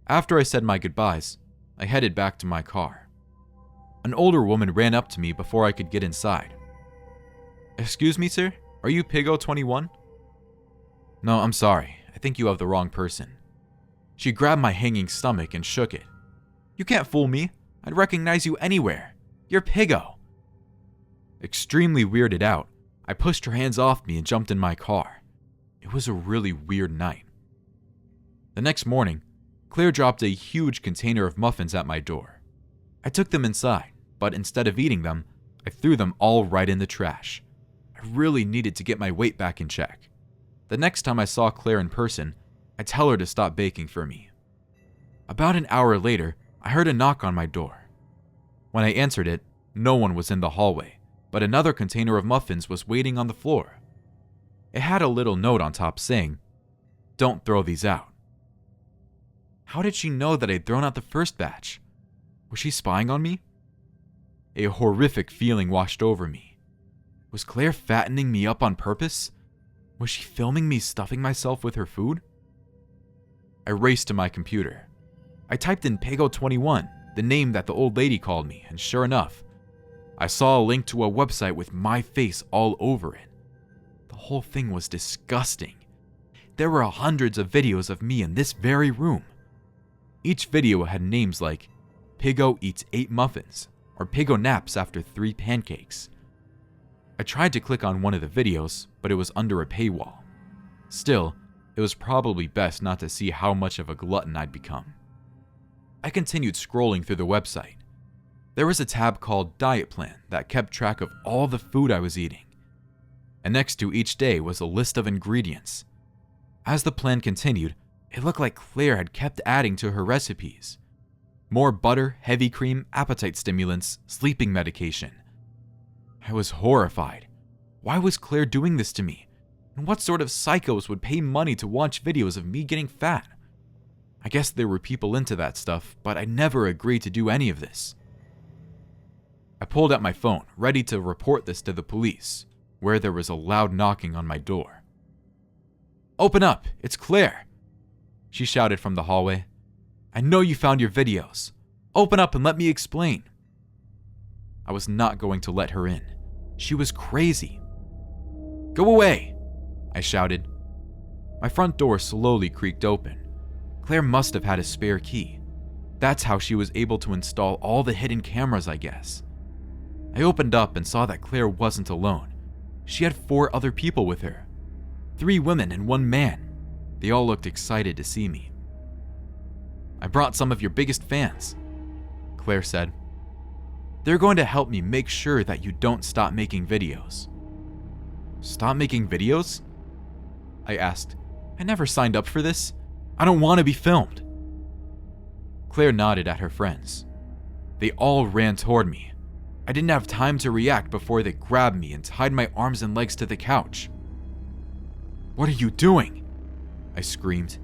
After I said my goodbyes, I headed back to my car. An older woman ran up to me before I could get inside. "Excuse me, sir? Are you Pigo 21? "No, I'm sorry. I think you have the wrong person." She grabbed my hanging stomach and shook it. "You can't fool me. I'd recognize you anywhere. You're Pigo." Extremely weirded out, I pushed her hands off me and jumped in my car. It was a really weird night. The next morning, Claire dropped a huge container of muffins at my door. I took them inside, but instead of eating them, I threw them all right in the trash. I really needed to get my weight back in check. The next time I saw Claire in person, I'd tell her to stop baking for me. About an hour later, I heard a knock on my door. When I answered it, no one was in the hallway, but another container of muffins was waiting on the floor. It had a little note on top saying, "Don't throw these out." How did she know that I'd thrown out the first batch? Was she spying on me? A horrific feeling washed over me. Was Claire fattening me up on purpose? Was she filming me stuffing myself with her food? I raced to my computer. I typed in Pigo 21, the name that the old lady called me, and sure enough, I saw a link to a website with my face all over it. The whole thing was disgusting. There were hundreds of videos of me in this very room. Each video had names like Piggo eats 8 muffins, or Piggo naps after 3 pancakes. I tried to click on one of the videos, but it was under a paywall. Still, it was probably best not to see how much of a glutton I'd become. I continued scrolling through the website. There was a tab called Diet Plan that kept track of all the food I was eating. And next to each day was a list of ingredients. As the plan continued, it looked like Claire had kept adding to her recipes. More butter, heavy cream, appetite stimulants, sleeping medication. I was horrified. Why was Claire doing this to me? And what sort of psychos would pay money to watch videos of me getting fat? I guess there were people into that stuff, but I never agreed to do any of this. I pulled out my phone, ready to report this to the police, where there was a loud knocking on my door. "Open up! It's Claire!" she shouted from the hallway. "I know you found your videos. Open up and let me explain." I was not going to let her in. She was crazy. "Go away!" I shouted. My front door slowly creaked open. Claire must have had a spare key. That's how she was able to install all the hidden cameras, I guess. I opened up and saw that Claire wasn't alone. She had 4 other people with her. 3 women and 1 man. They all looked excited to see me. "I brought some of your biggest fans," Claire said. "They're going to help me make sure that you don't stop making videos." "Stop making videos?" I asked. "I never signed up for this. I don't want to be filmed." Claire nodded at her friends. They all ran toward me. I didn't have time to react before they grabbed me and tied my arms and legs to the couch. "What are you doing?" I screamed.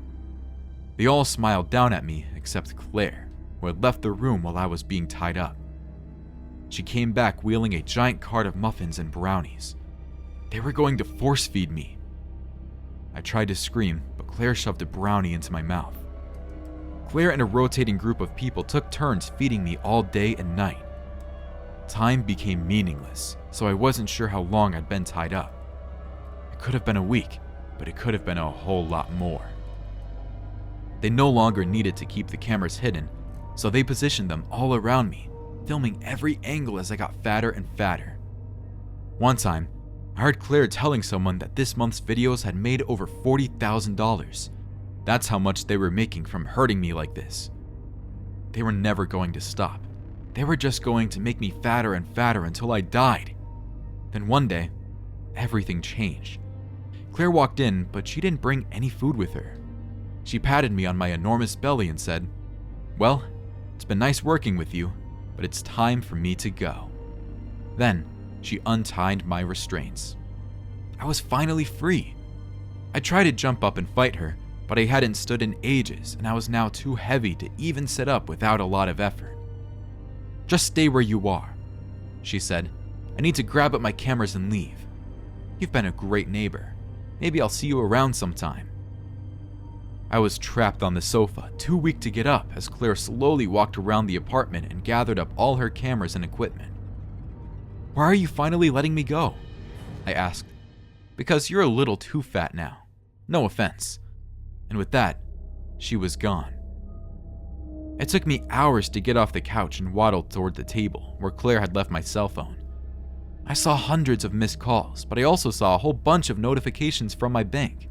They all smiled down at me except Claire, who had left the room while I was being tied up. She came back wheeling a giant cart of muffins and brownies. They were going to force feed me. I tried to scream, but Claire shoved a brownie into my mouth. Claire and a rotating group of people took turns feeding me all day and night. Time became meaningless, so I wasn't sure how long I'd been tied up. It could have been a week, but it could have been a whole lot more. They no longer needed to keep the cameras hidden, so they positioned them all around me, filming every angle as I got fatter and fatter. One time, I heard Claire telling someone that this month's videos had made over $40,000. That's how much they were making from hurting me like this. They were never going to stop. They were just going to make me fatter and fatter until I died. Then one day, everything changed. Claire walked in, but she didn't bring any food with her. She patted me on my enormous belly and said, "Well, it's been nice working with you, but it's time for me to go." Then, she untied my restraints. I was finally free. I tried to jump up and fight her, but I hadn't stood in ages, and I was now too heavy to even sit up without a lot of effort. "Just stay where you are," she said. "I need to grab up my cameras and leave. You've been a great neighbor. Maybe I'll see you around sometime." I was trapped on the sofa, too weak to get up, as Claire slowly walked around the apartment and gathered up all her cameras and equipment. "Why are you finally letting me go?" I asked. "Because you're a little too fat now. No offense." And with that, she was gone. It took me hours to get off the couch and waddle toward the table where Claire had left my cell phone. I saw hundreds of missed calls, but I also saw a whole bunch of notifications from my bank.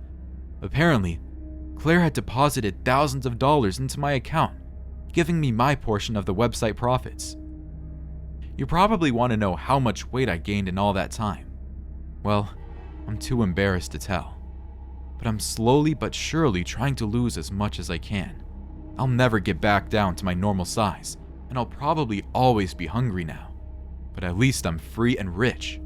Apparently, Claire had deposited thousands of dollars into my account, giving me my portion of the website profits. You probably want to know how much weight I gained in all that time. Well, I'm too embarrassed to tell. But I'm slowly but surely trying to lose as much as I can. I'll never get back down to my normal size, and I'll probably always be hungry now. But at least I'm free and rich.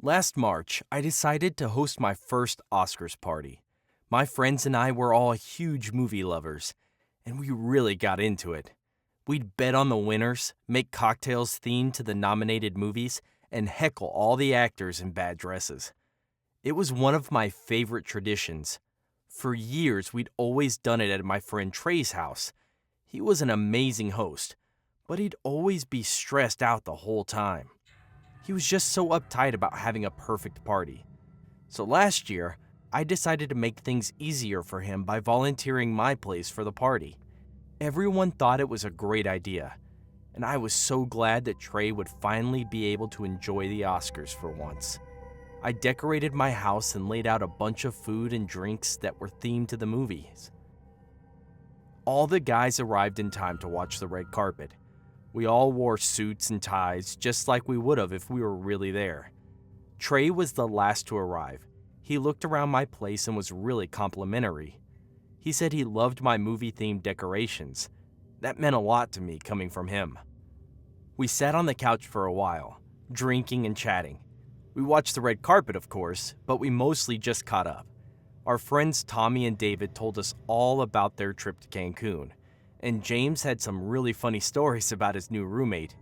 Last March, I decided to host my first Oscars party. My friends and I were all huge movie lovers, and we really got into it. We'd bet on the winners, make cocktails themed to the nominated movies, and heckle all the actors in bad dresses. It was one of my favorite traditions. For years, we'd always done it at my friend Trey's house. He was an amazing host, but he'd always be stressed out the whole time. He was just so uptight about having a perfect party. So last year, I decided to make things easier for him by volunteering my place for the party. Everyone thought it was a great idea, and I was so glad that Trey would finally be able to enjoy the Oscars for once. I decorated my house and laid out a bunch of food and drinks that were themed to the movies. All the guys arrived in time to watch the red carpet. We all wore suits and ties, just like we would have if we were really there. Trey was the last to arrive. He looked around my place and was really complimentary. He said he loved my movie-themed decorations. That meant a lot to me coming from him. We sat on the couch for a while, drinking and chatting. We watched the red carpet, of course, but we mostly just caught up. Our friends Tommy and David told us all about their trip to Cancun, and James had some really funny stories about his new roommate.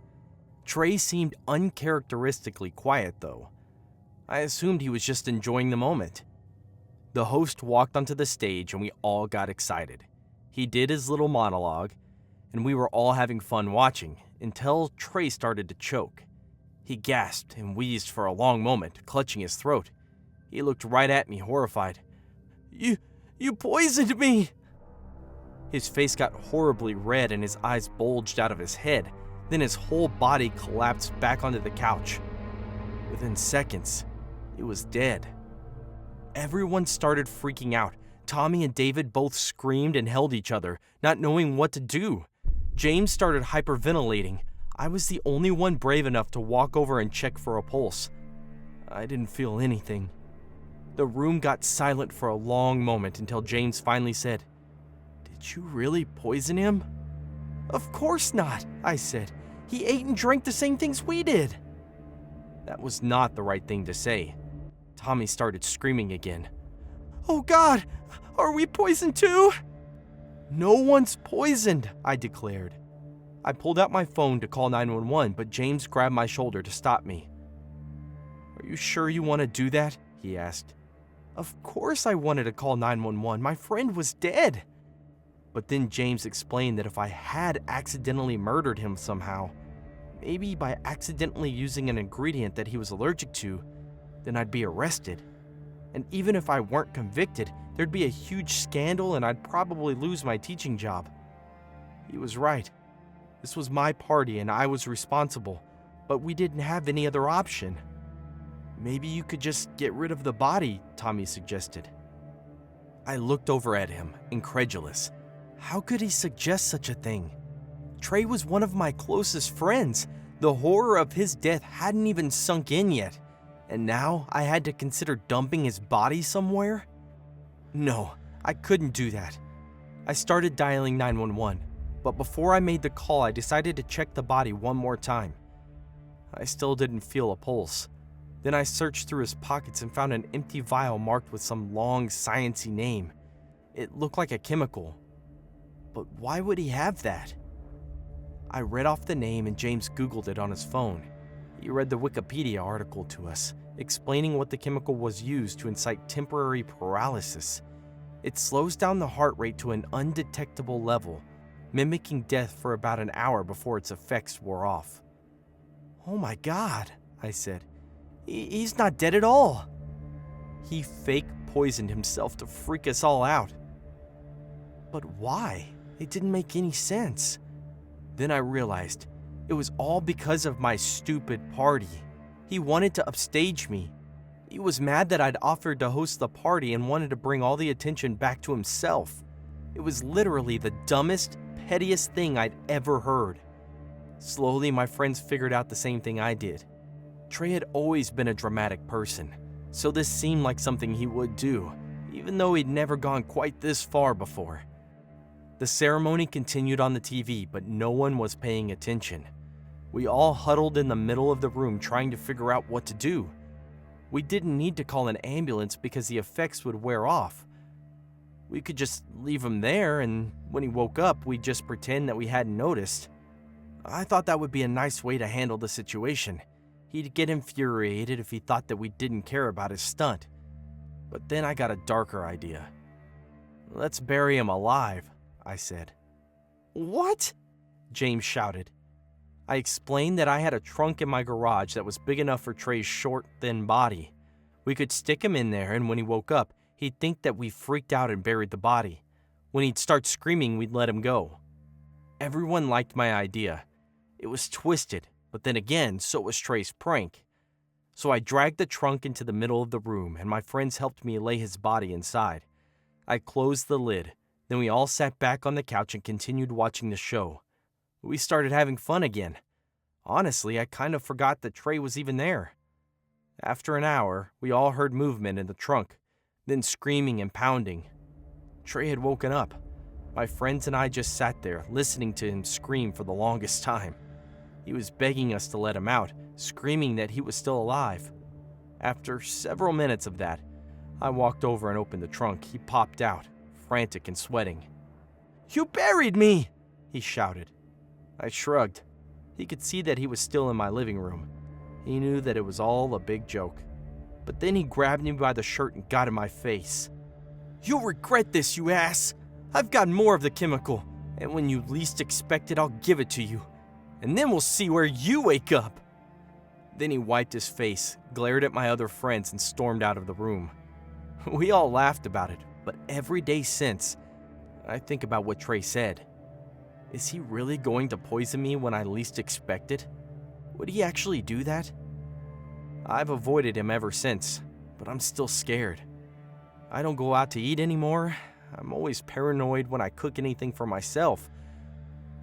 Trey seemed uncharacteristically quiet, though. I assumed he was just enjoying the moment. The host walked onto the stage and we all got excited. He did his little monologue, and we were all having fun watching until Trey started to choke. He gasped and wheezed for a long moment, clutching his throat. He looked right at me, horrified. You poisoned me!" His face got horribly red and his eyes bulged out of his head. Then his whole body collapsed back onto the couch. Within seconds, he was dead. Everyone started freaking out. Tommy and David both screamed and held each other, not knowing what to do. James started hyperventilating. I was the only one brave enough to walk over and check for a pulse. I didn't feel anything. The room got silent for a long moment until James finally said, "Did you really poison him?" "Of course not," I said. "He ate and drank the same things we did." That was not the right thing to say. Tommy started screaming again. "Oh God, are we poisoned too?" "No one's poisoned," I declared. I pulled out my phone to call 911, but James grabbed my shoulder to stop me. "Are you sure you want to do that?" he asked. Of course I wanted to call 911. My friend was dead. But then James explained that if I had accidentally murdered him somehow, maybe by accidentally using an ingredient that he was allergic to, then I'd be arrested. And even if I weren't convicted, there'd be a huge scandal and I'd probably lose my teaching job. He was right. This was my party and I was responsible, but we didn't have any other option. Maybe you could just get rid of the body, Tommy suggested. I looked over at him, incredulous. How could he suggest such a thing? Trey was one of my closest friends. The horror of his death hadn't even sunk in yet. And now I had to consider dumping his body somewhere? No, I couldn't do that. I started dialing 911, but before I made the call, I decided to check the body one more time. I still didn't feel a pulse. Then I searched through his pockets and found an empty vial marked with some long, sciencey name. It looked like a chemical. But why would he have that? I read off the name and James Googled it on his phone. He read the Wikipedia article to us, explaining what the chemical was used to incite temporary paralysis. It slows down the heart rate to an undetectable level, mimicking death for about an hour before its effects wore off. Oh my God, I said. He's not dead at all. He fake poisoned himself to freak us all out. But why? It didn't make any sense. Then I realized it was all because of my stupid party. He wanted to upstage me. He was mad that I'd offered to host the party and wanted to bring all the attention back to himself. It was literally the dumbest, pettiest thing I'd ever heard. Slowly, my friends figured out the same thing I did. Trey had always been a dramatic person, so this seemed like something he would do, even though he'd never gone quite this far before. The ceremony continued on the TV, but no one was paying attention. We all huddled in the middle of the room trying to figure out what to do. We didn't need to call an ambulance because the effects would wear off. We could just leave him there, and when he woke up, we'd just pretend that we hadn't noticed. I thought that would be a nice way to handle the situation. He'd get infuriated if he thought that we didn't care about his stunt. But then I got a darker idea. Let's bury him alive, I said. What? James shouted. I explained that I had a trunk in my garage that was big enough for Trey's short, thin body. We could stick him in there, and when he woke up, he'd He'd think that we freaked out and buried the body. When he'd start screaming, we'd let him go. Everyone liked my idea. It was twisted, but then again, so was Trey's prank. So I dragged the trunk into the middle of the room, and my friends helped me lay his body inside. I closed the lid. Then we all sat back on the couch and continued watching the show. We started having fun again. Honestly, I kind of forgot that Trey was even there. After an hour, we all heard movement in the trunk, then screaming and pounding. Trey had woken up. My friends and I just sat there, listening to him scream for the longest time. He was begging us to let him out, screaming that he was still alive. After several minutes of that, I walked over and opened the trunk. He popped out, frantic and sweating. "You buried me!" he shouted. I shrugged. He could see that he was still in my living room. He knew that it was all a big joke. But then he grabbed me by the shirt and got in my face. "You'll regret this, you ass! I've got more of the chemical, and when you least expect it, I'll give it to you. And then we'll see where you wake up." Then he wiped his face, glared at my other friends, and stormed out of the room. We all laughed about it, but every day since, I think about what Trey said. Is he really going to poison me when I least expect it? Would he actually do that? I've avoided him ever since, but I'm still scared. I don't go out to eat anymore. I'm always paranoid when I cook anything for myself.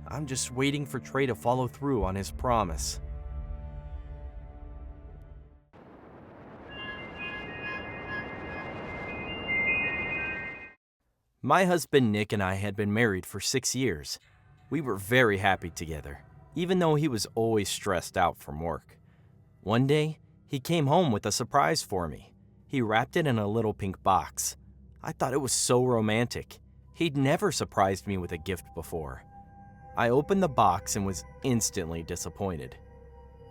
I'm just waiting for Trey to follow through on his promise. My husband Nick and I had been married for 6 years. We were very happy together, even though he was always stressed out from work. One day, he came home with a surprise for me. He wrapped it in a little pink box. I thought it was so romantic. He'd never surprised me with a gift before. I opened the box and was instantly disappointed.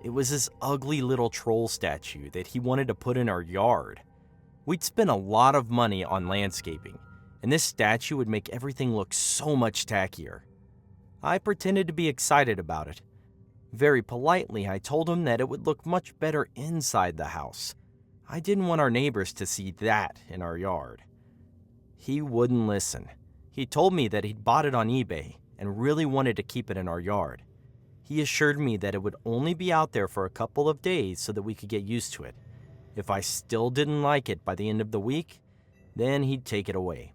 It was this ugly little troll statue that he wanted to put in our yard. We'd spent a lot of money on landscaping, and this statue would make everything look so much tackier. I pretended to be excited about it. Very politely, I told him that it would look much better inside the house. I didn't want our neighbors to see that in our yard. He wouldn't listen. He told me that he'd bought it on eBay and really wanted to keep it in our yard. He assured me that it would only be out there for a couple of days so that we could get used to it. If I still didn't like it by the end of the week, then he'd take it away.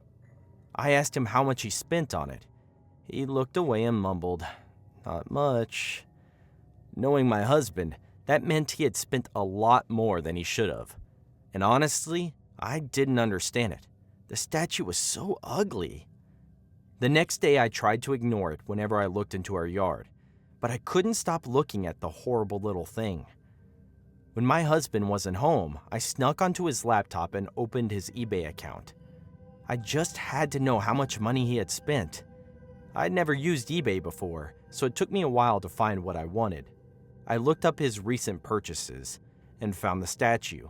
I asked him how much he spent on it. He looked away and mumbled, "Not much." Knowing my husband, that meant he had spent a lot more than he should have. And honestly, I didn't understand it. The statue was so ugly. The next day I tried to ignore it whenever I looked into our yard, but I couldn't stop looking at the horrible little thing. When my husband wasn't home, I snuck onto his laptop and opened his eBay account. I just had to know how much money he had spent. I'd never used eBay before, so it took me a while to find what I wanted. I looked up his recent purchases and found the statue.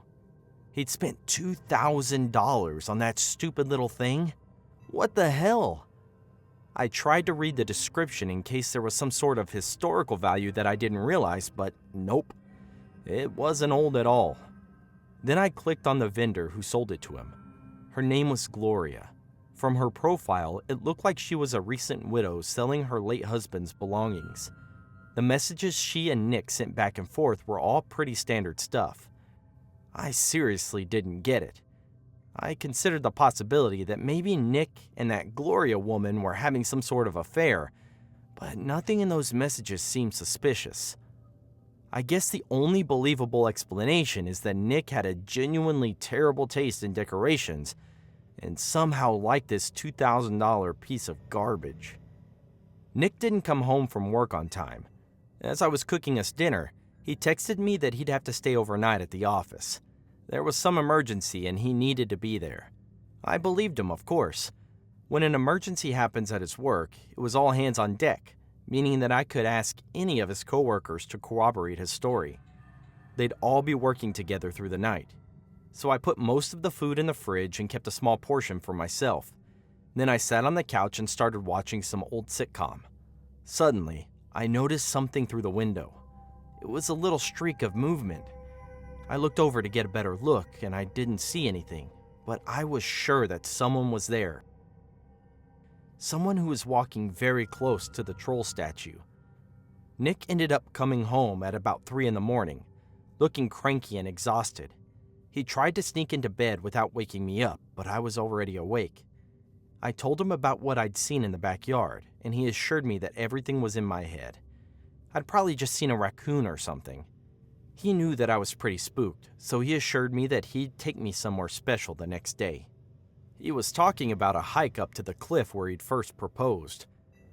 He'd spent $2,000 on that stupid little thing? What the hell? I tried to read the description in case there was some sort of historical value that I didn't realize, but nope. It wasn't old at all. Then I clicked on the vendor who sold it to him. Her name was Gloria. From her profile, it looked like she was a recent widow selling her late husband's belongings. The messages she and Nick sent back and forth were all pretty standard stuff. I seriously didn't get it. I considered the possibility that maybe Nick and that Gloria woman were having some sort of affair, but nothing in those messages seemed suspicious. I guess the only believable explanation is that Nick had a genuinely terrible taste in decorations and somehow liked this $2,000 piece of garbage. Nick didn't come home from work on time. As I was cooking us dinner, he texted me that he'd have to stay overnight at the office. There was some emergency and he needed to be there. I believed him, of course. When an emergency happens at his work, it was all hands on deck, meaning that I could ask any of his coworkers to corroborate his story. They'd all be working together through the night. So I put most of the food in the fridge and kept a small portion for myself. Then I sat on the couch and started watching some old sitcom. Suddenly, I noticed something through the window. It was a little streak of movement. I looked over to get a better look and I didn't see anything, but I was sure that someone was there. Someone who was walking very close to the troll statue. Nick ended up coming home at about 3 in the morning, looking cranky and exhausted. He tried to sneak into bed without waking me up, but I was already awake. I told him about what I'd seen in the backyard, and he assured me that everything was in my head. I'd probably just seen a raccoon or something. He knew that I was pretty spooked, so he assured me that he'd take me somewhere special the next day. He was talking about a hike up to the cliff where he'd first proposed.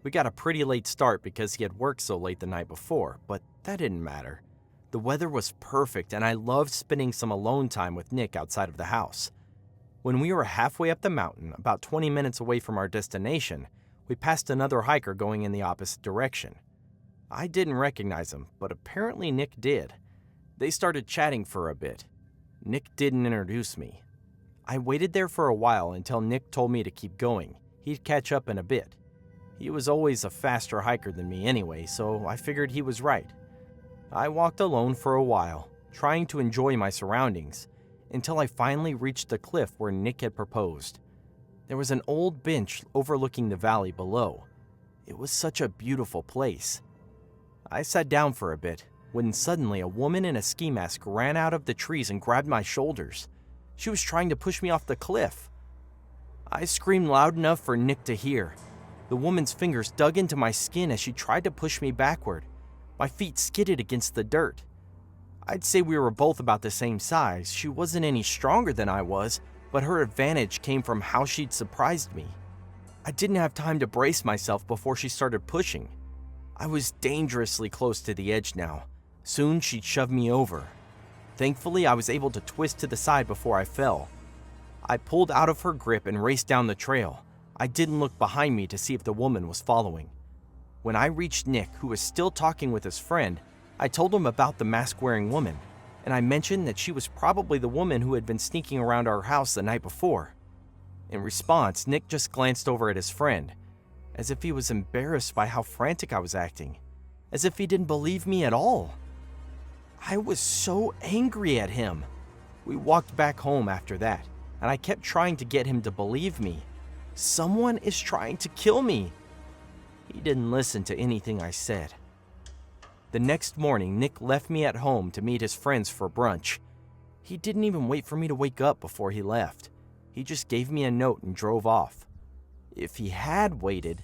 We got a pretty late start because he had worked so late the night before, but that didn't matter. The weather was perfect, and I loved spending some alone time with Nick outside of the house. When we were halfway up the mountain, about 20 minutes away from our destination, we passed another hiker going in the opposite direction. I didn't recognize him, but apparently Nick did. They started chatting for a bit. Nick didn't introduce me. I waited there for a while until Nick told me to keep going. He'd catch up in a bit. He was always a faster hiker than me anyway, so I figured he was right. I walked alone for a while, trying to enjoy my surroundings, until I finally reached the cliff where Nick had proposed. There was an old bench overlooking the valley below. It was such a beautiful place. I sat down for a bit, when suddenly a woman in a ski mask ran out of the trees and grabbed my shoulders. She was trying to push me off the cliff. I screamed loud enough for Nick to hear. The woman's fingers dug into my skin as she tried to push me backward. My feet skidded against the dirt. I'd say we were both about the same size. She wasn't any stronger than I was, but her advantage came from how she'd surprised me. I didn't have time to brace myself before she started pushing. I was dangerously close to the edge now. Soon she'd shove me over. Thankfully, I was able to twist to the side before I fell. I pulled out of her grip and raced down the trail. I didn't look behind me to see if the woman was following. When I reached Nick, who was still talking with his friend, I told him about the mask-wearing woman, and I mentioned that she was probably the woman who had been sneaking around our house the night before. In response, Nick just glanced over at his friend, as if he was embarrassed by how frantic I was acting, as if he didn't believe me at all. I was so angry at him. We walked back home after that, and I kept trying to get him to believe me. Someone is trying to kill me. He didn't listen to anything I said. The next morning, Nick left me at home to meet his friends for brunch. He didn't even wait for me to wake up before he left. He just gave me a note and drove off. If he had waited,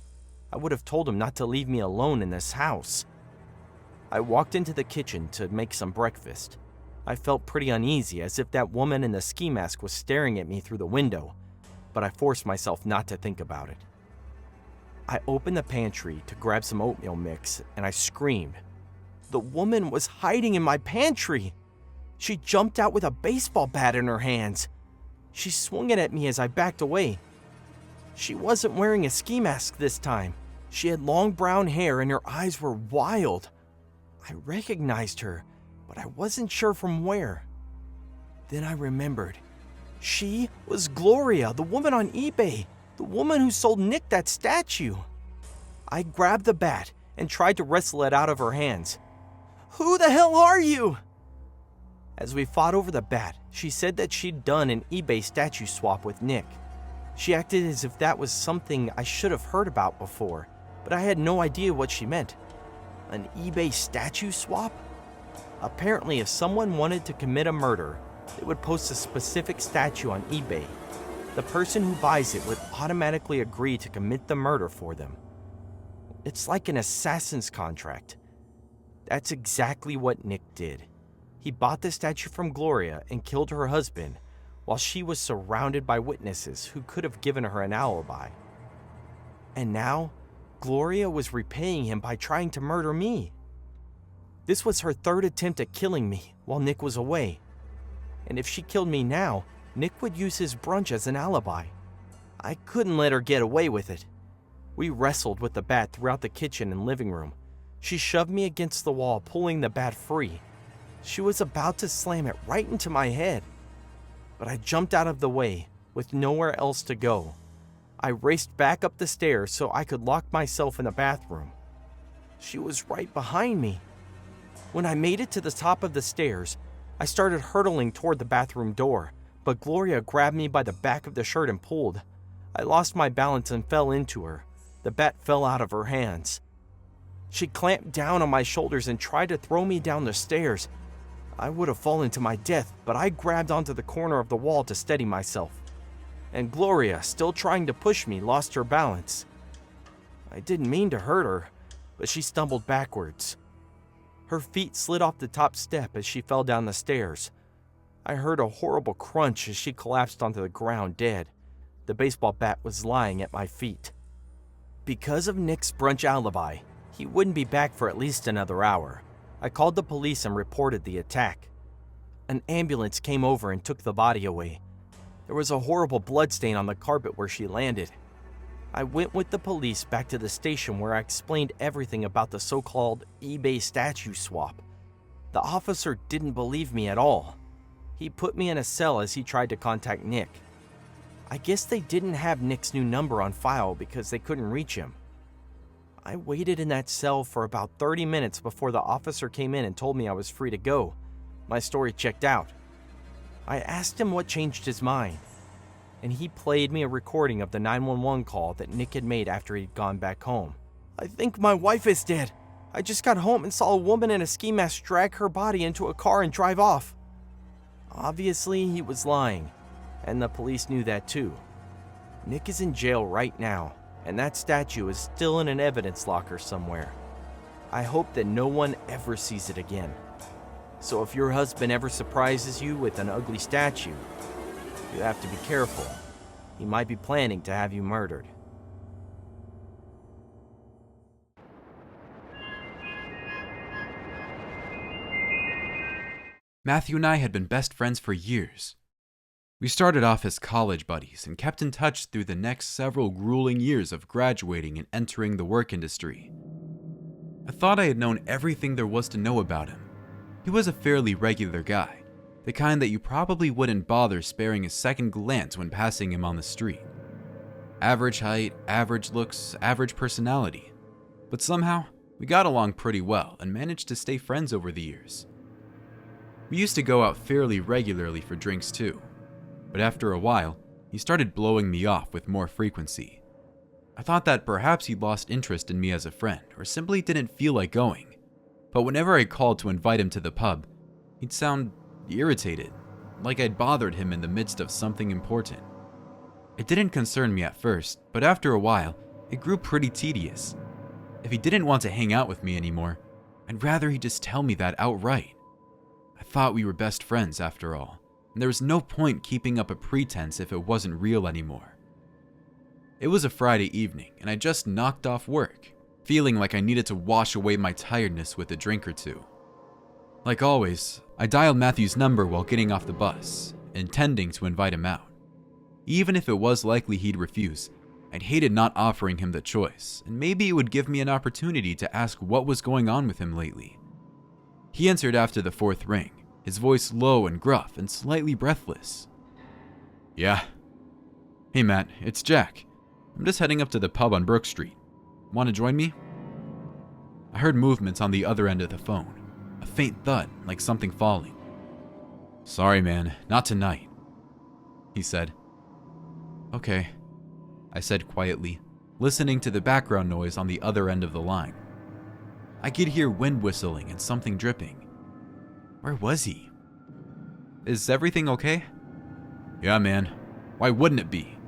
I would have told him not to leave me alone in this house. I walked into the kitchen to make some breakfast. I felt pretty uneasy, as if that woman in the ski mask was staring at me through the window, but I forced myself not to think about it. I opened the pantry to grab some oatmeal mix, and I screamed. The woman was hiding in my pantry. She jumped out with a baseball bat in her hands. She swung it at me as I backed away. She wasn't wearing a ski mask this time. She had long brown hair and her eyes were wild. I recognized her, but I wasn't sure from where. Then I remembered. She was Gloria, the woman on eBay, the woman who sold Nick that statue. I grabbed the bat and tried to wrestle it out of her hands. Who the hell are you? As we fought over the bat, she said that she'd done an eBay statue swap with Nick. She acted as if that was something I should have heard about before, but I had no idea what she meant. An eBay statue swap? Apparently, if someone wanted to commit a murder, they would post a specific statue on eBay. The person who buys it would automatically agree to commit the murder for them. It's like an assassin's contract. That's exactly what Nick did. He bought the statue from Gloria and killed her husband while she was surrounded by witnesses who could have given her an alibi. And now, Gloria was repaying him by trying to murder me. This was her third attempt at killing me while Nick was away. And if she killed me now, Nick would use his brunch as an alibi. I couldn't let her get away with it. We wrestled with the bat throughout the kitchen and living room. She shoved me against the wall, pulling the bat free. She was about to slam it right into my head. But I jumped out of the way, with nowhere else to go. I raced back up the stairs so I could lock myself in the bathroom. She was right behind me. When I made it to the top of the stairs, I started hurtling toward the bathroom door, but Gloria grabbed me by the back of the shirt and pulled. I lost my balance and fell into her. The bat fell out of her hands. She clamped down on my shoulders and tried to throw me down the stairs. I would have fallen to my death, but I grabbed onto the corner of the wall to steady myself. And Gloria, still trying to push me, lost her balance. I didn't mean to hurt her, but she stumbled backwards. Her feet slid off the top step as she fell down the stairs. I heard a horrible crunch as she collapsed onto the ground dead. The baseball bat was lying at my feet. Because of Nick's brunch alibi, he wouldn't be back for at least another hour. I called the police and reported the attack. An ambulance came over and took the body away. There was a horrible bloodstain on the carpet where she landed. I went with the police back to the station where I explained everything about the so-called eBay statue swap. The officer didn't believe me at all. He put me in a cell as he tried to contact Nick. I guess they didn't have Nick's new number on file because they couldn't reach him. I waited in that cell for about 30 minutes before the officer came in and told me I was free to go. My story checked out. I asked him what changed his mind, and he played me a recording of the 911 call that Nick had made after he'd gone back home. "I think my wife is dead. I just got home and saw a woman in a ski mask drag her body into a car and drive off." Obviously, he was lying, and the police knew that too. Nick is in jail right now, and that statue is still in an evidence locker somewhere. I hope that no one ever sees it again. So if your husband ever surprises you with an ugly statue, you have to be careful. He might be planning to have you murdered. Matthew and I had been best friends for years. We started off as college buddies and kept in touch through the next several grueling years of graduating and entering the work industry. I thought I had known everything there was to know about him. He was a fairly regular guy, the kind that you probably wouldn't bother sparing a second glance when passing him on the street. Average height, average looks, average personality. But somehow, we got along pretty well and managed to stay friends over the years. We used to go out fairly regularly for drinks too. But after a while, he started blowing me off with more frequency. I thought that perhaps he'd lost interest in me as a friend, or simply didn't feel like going. But whenever I called to invite him to the pub, he'd sound irritated, like I'd bothered him in the midst of something important. It didn't concern me at first, but after a while, it grew pretty tedious. If he didn't want to hang out with me anymore, I'd rather he just tell me that outright. I thought we were best friends after all, and there was no point keeping up a pretense if it wasn't real anymore. It was a Friday evening, and I just knocked off work, feeling like I needed to wash away my tiredness with a drink or two. Like always, I dialed Matthew's number while getting off the bus, intending to invite him out. Even if it was likely he'd refuse, I'd hated not offering him the choice, and maybe it would give me an opportunity to ask what was going on with him lately. He answered after the fourth ring, his voice low and gruff and slightly breathless. "Yeah. Hey Matt, it's Jack. I'm just heading up to the pub on Brook Street. Want to join me?" I heard movements on the other end of the phone, a faint thud like something falling. "Sorry man, not tonight," he said. "Okay," I said quietly, listening to the background noise on the other end of the line. I could hear wind whistling and something dripping. Where was he? "Is everything okay?" "Yeah, man. Why wouldn't it be?"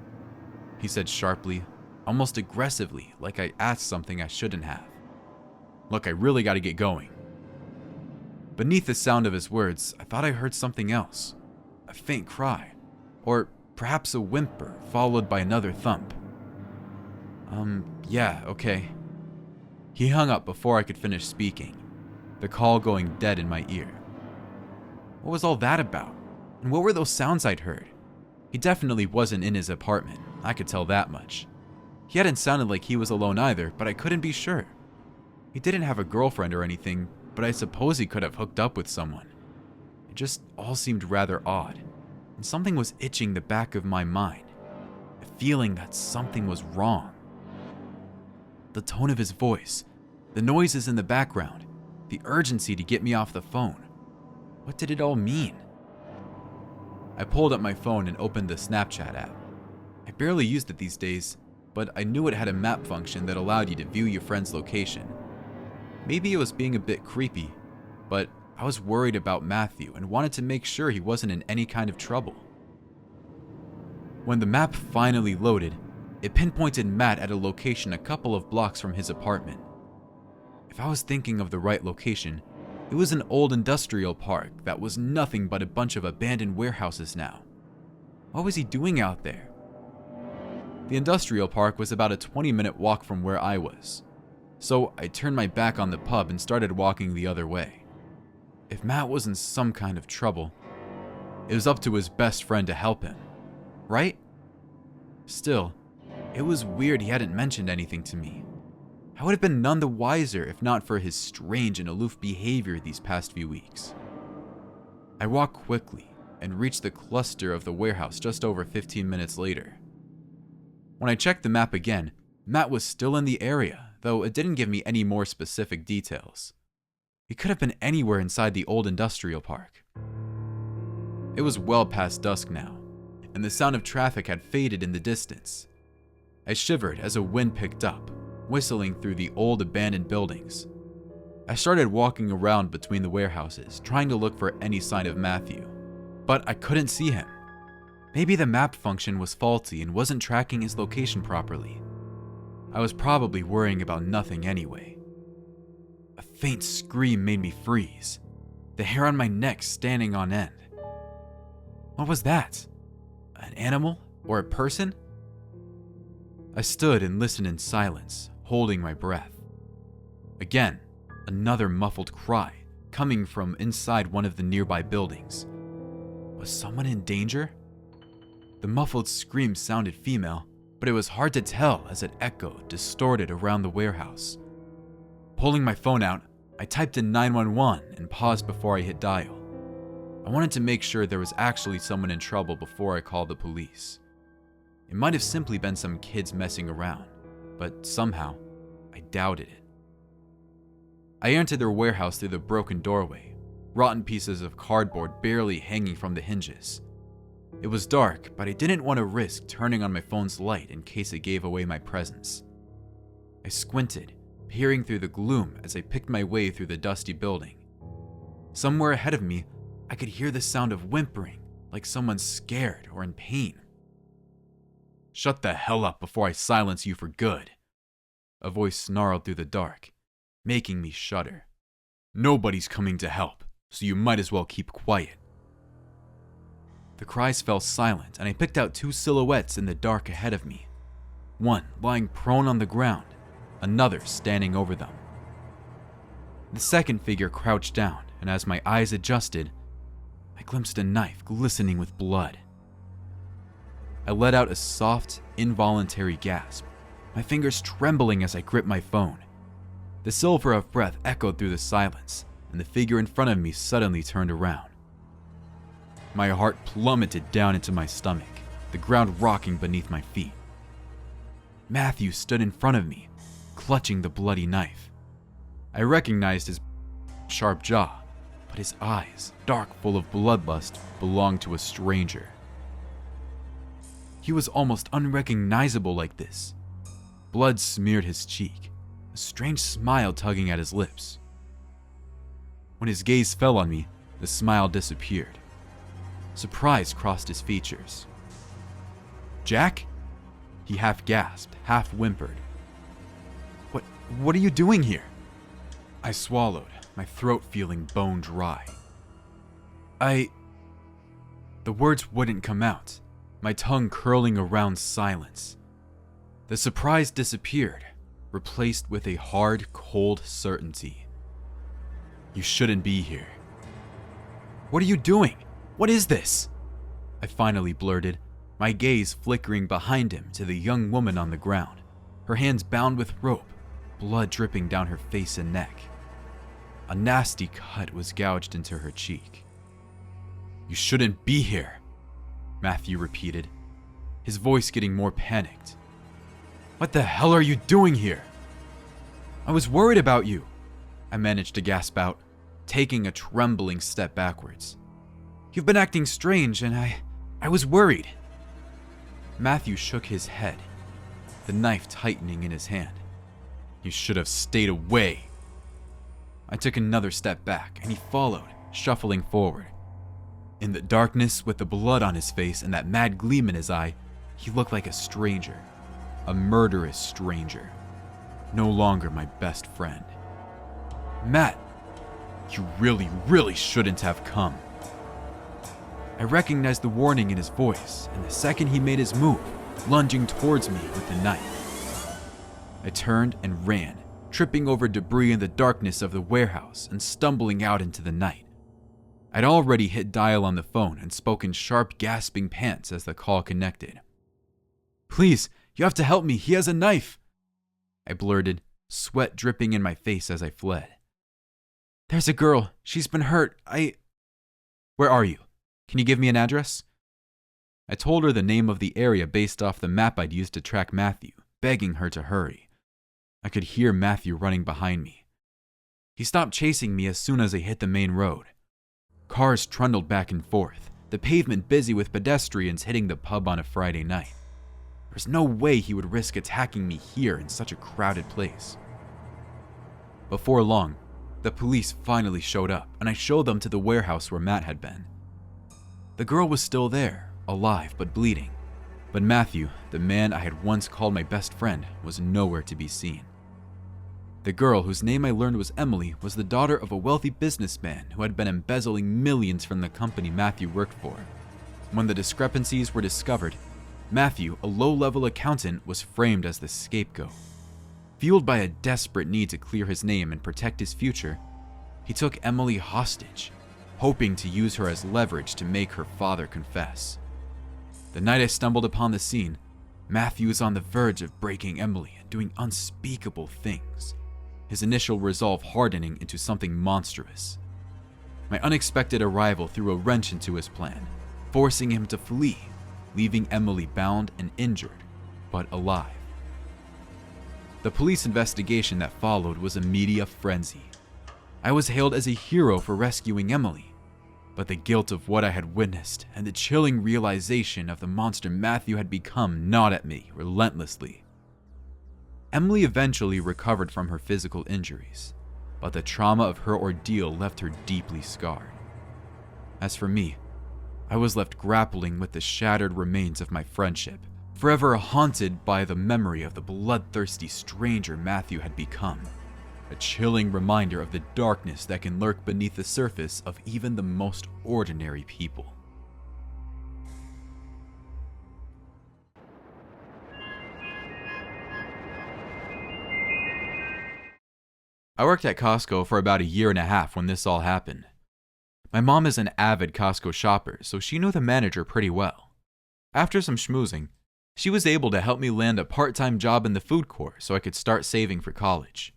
he said sharply, almost aggressively, like I asked something I shouldn't have. "Look, I really gotta get going." Beneath the sound of his words, I thought I heard something else. A faint cry, or perhaps a whimper followed by another thump. Yeah, okay." He hung up before I could finish speaking, the call going dead in my ear. What was all that about? And what were those sounds I'd heard? He definitely wasn't in his apartment, I could tell that much. He hadn't sounded like he was alone either, but I couldn't be sure. He didn't have a girlfriend or anything, but I suppose he could have hooked up with someone. It just all seemed rather odd, and something was itching the back of my mind, a feeling that something was wrong. The tone of his voice, the noises in the background, the urgency to get me off the phone. What did it all mean? I pulled up my phone and opened the Snapchat app. I barely used it these days, but I knew it had a map function that allowed you to view your friend's location. Maybe it was being a bit creepy, but I was worried about Matthew and wanted to make sure he wasn't in any kind of trouble. When the map finally loaded, it pinpointed Matt at a location a couple of blocks from his apartment. If I was thinking of the right location, it was an old industrial park that was nothing but a bunch of abandoned warehouses now. What was he doing out there? The industrial park was about a 20-minute walk from where I was, so I turned my back on the pub and started walking the other way. If Matt was in some kind of trouble, it was up to his best friend to help him, right? Still, it was weird he hadn't mentioned anything to me. I would have been none the wiser if not for his strange and aloof behavior these past few weeks. I walked quickly and reached the cluster of the warehouse just over 15 minutes later. When I checked the map again, Matt was still in the area, though it didn't give me any more specific details. He could have been anywhere inside the old industrial park. It was well past dusk now, and the sound of traffic had faded in the distance. I shivered as a wind picked up, whistling through the old abandoned buildings. I started walking around between the warehouses, trying to look for any sign of Matthew, but I couldn't see him. Maybe the map function was faulty and wasn't tracking his location properly. I was probably worrying about nothing anyway. A faint scream made me freeze, the hair on my neck standing on end. What was that? An animal or a person? I stood and listened in silence, holding my breath. Again, another muffled cry coming from inside one of the nearby buildings. Was someone in danger? The muffled scream sounded female, but it was hard to tell as it echoed, distorted around the warehouse. Pulling my phone out, I typed in 911 and paused before I hit dial. I wanted to make sure there was actually someone in trouble before I called the police. It might have simply been some kids messing around, but somehow, I doubted it. I entered their warehouse through the broken doorway, rotten pieces of cardboard barely hanging from the hinges. It was dark, but I didn't want to risk turning on my phone's light in case it gave away my presence. I squinted, peering through the gloom as I picked my way through the dusty building. Somewhere ahead of me, I could hear the sound of whimpering, like someone scared or in pain. "Shut the hell up before I silence you for good," a voice snarled through the dark, making me shudder. "Nobody's coming to help, so you might as well keep quiet." The cries fell silent, and I picked out two silhouettes in the dark ahead of me. One lying prone on the ground, another standing over them. The second figure crouched down, and as my eyes adjusted, I glimpsed a knife glistening with blood. I let out a soft, involuntary gasp, my fingers trembling as I gripped my phone. The silver of breath echoed through the silence, and the figure in front of me suddenly turned around. My heart plummeted down into my stomach, the ground rocking beneath my feet. Matthew stood in front of me, clutching the bloody knife. I recognized his sharp jaw, but his eyes, dark full of bloodlust, belonged to a stranger. He was almost unrecognizable like this. Blood smeared his cheek, a strange smile tugging at his lips. When his gaze fell on me, the smile disappeared. Surprise crossed his features. "Jack?" He half gasped, half whimpered. What are you doing here?" I swallowed, my throat feeling bone dry. The words wouldn't come out, my tongue curling around silence. The surprise disappeared, replaced with a hard, cold certainty. "You shouldn't be here." "What are you doing? What is this?" I finally blurted, my gaze flickering behind him to the young woman on the ground, her hands bound with rope, blood dripping down her face and neck. A nasty cut was gouged into her cheek. "You shouldn't be here," Matthew repeated, his voice getting more panicked. "What the hell are you doing here?" "I was worried about you," I managed to gasp out, taking a trembling step backwards. "You've been acting strange, and I was worried. Matthew shook his head, the knife tightening in his hand. You should have stayed away. I took another step back, and he followed, shuffling forward. In the darkness, with the blood on his face and that mad gleam in his eye, he looked like a stranger. A murderous stranger. No longer my best friend. Matt, you really shouldn't have come. I recognized the warning in his voice, and the second he made his move, lunging towards me with the knife. I turned and ran, tripping over debris in the darkness of the warehouse and stumbling out into the night. I'd already hit dial on the phone and spoke in sharp, gasping pants as the call connected. Please, you have to help me, he has a knife, I blurted, sweat dripping in my face as I fled. There's a girl, she's been hurt, Where are you? Can you give me an address? I told her the name of the area based off the map I'd used to track Matthew, begging her to hurry. I could hear Matthew running behind me. He stopped chasing me as soon as I hit the main road. Cars trundled back and forth, the pavement busy with pedestrians hitting the pub on a Friday night. There's no way he would risk attacking me here in such a crowded place. Before long, the police finally showed up, and I showed them to the warehouse where Matt had been. The girl was still there, alive but bleeding. But Matthew, the man I had once called my best friend, was nowhere to be seen. The girl, whose name I learned was Emily, was the daughter of a wealthy businessman who had been embezzling millions from the company Matthew worked for. When the discrepancies were discovered, Matthew, a low-level accountant, was framed as the scapegoat. Fueled by a desperate need to clear his name and protect his future, he took Emily hostage, hoping to use her as leverage to make her father confess. The night I stumbled upon the scene, Matthew was on the verge of breaking Emily and doing unspeakable things, his initial resolve hardening into something monstrous. My unexpected arrival threw a wrench into his plan, forcing him to flee, leaving Emily bound and injured, but alive. The police investigation that followed was a media frenzy. I was hailed as a hero for rescuing Emily, but the guilt of what I had witnessed and the chilling realization of the monster Matthew had become gnawed at me relentlessly. Emily eventually recovered from her physical injuries, but the trauma of her ordeal left her deeply scarred. As for me, I was left grappling with the shattered remains of my friendship, forever haunted by the memory of the bloodthirsty stranger Matthew had become. A chilling reminder of the darkness that can lurk beneath the surface of even the most ordinary people. I worked at Costco for about a year and a half when this all happened. My mom is an avid Costco shopper, so she knew the manager pretty well. After some schmoozing, she was able to help me land a part-time job in the food court so I could start saving for college.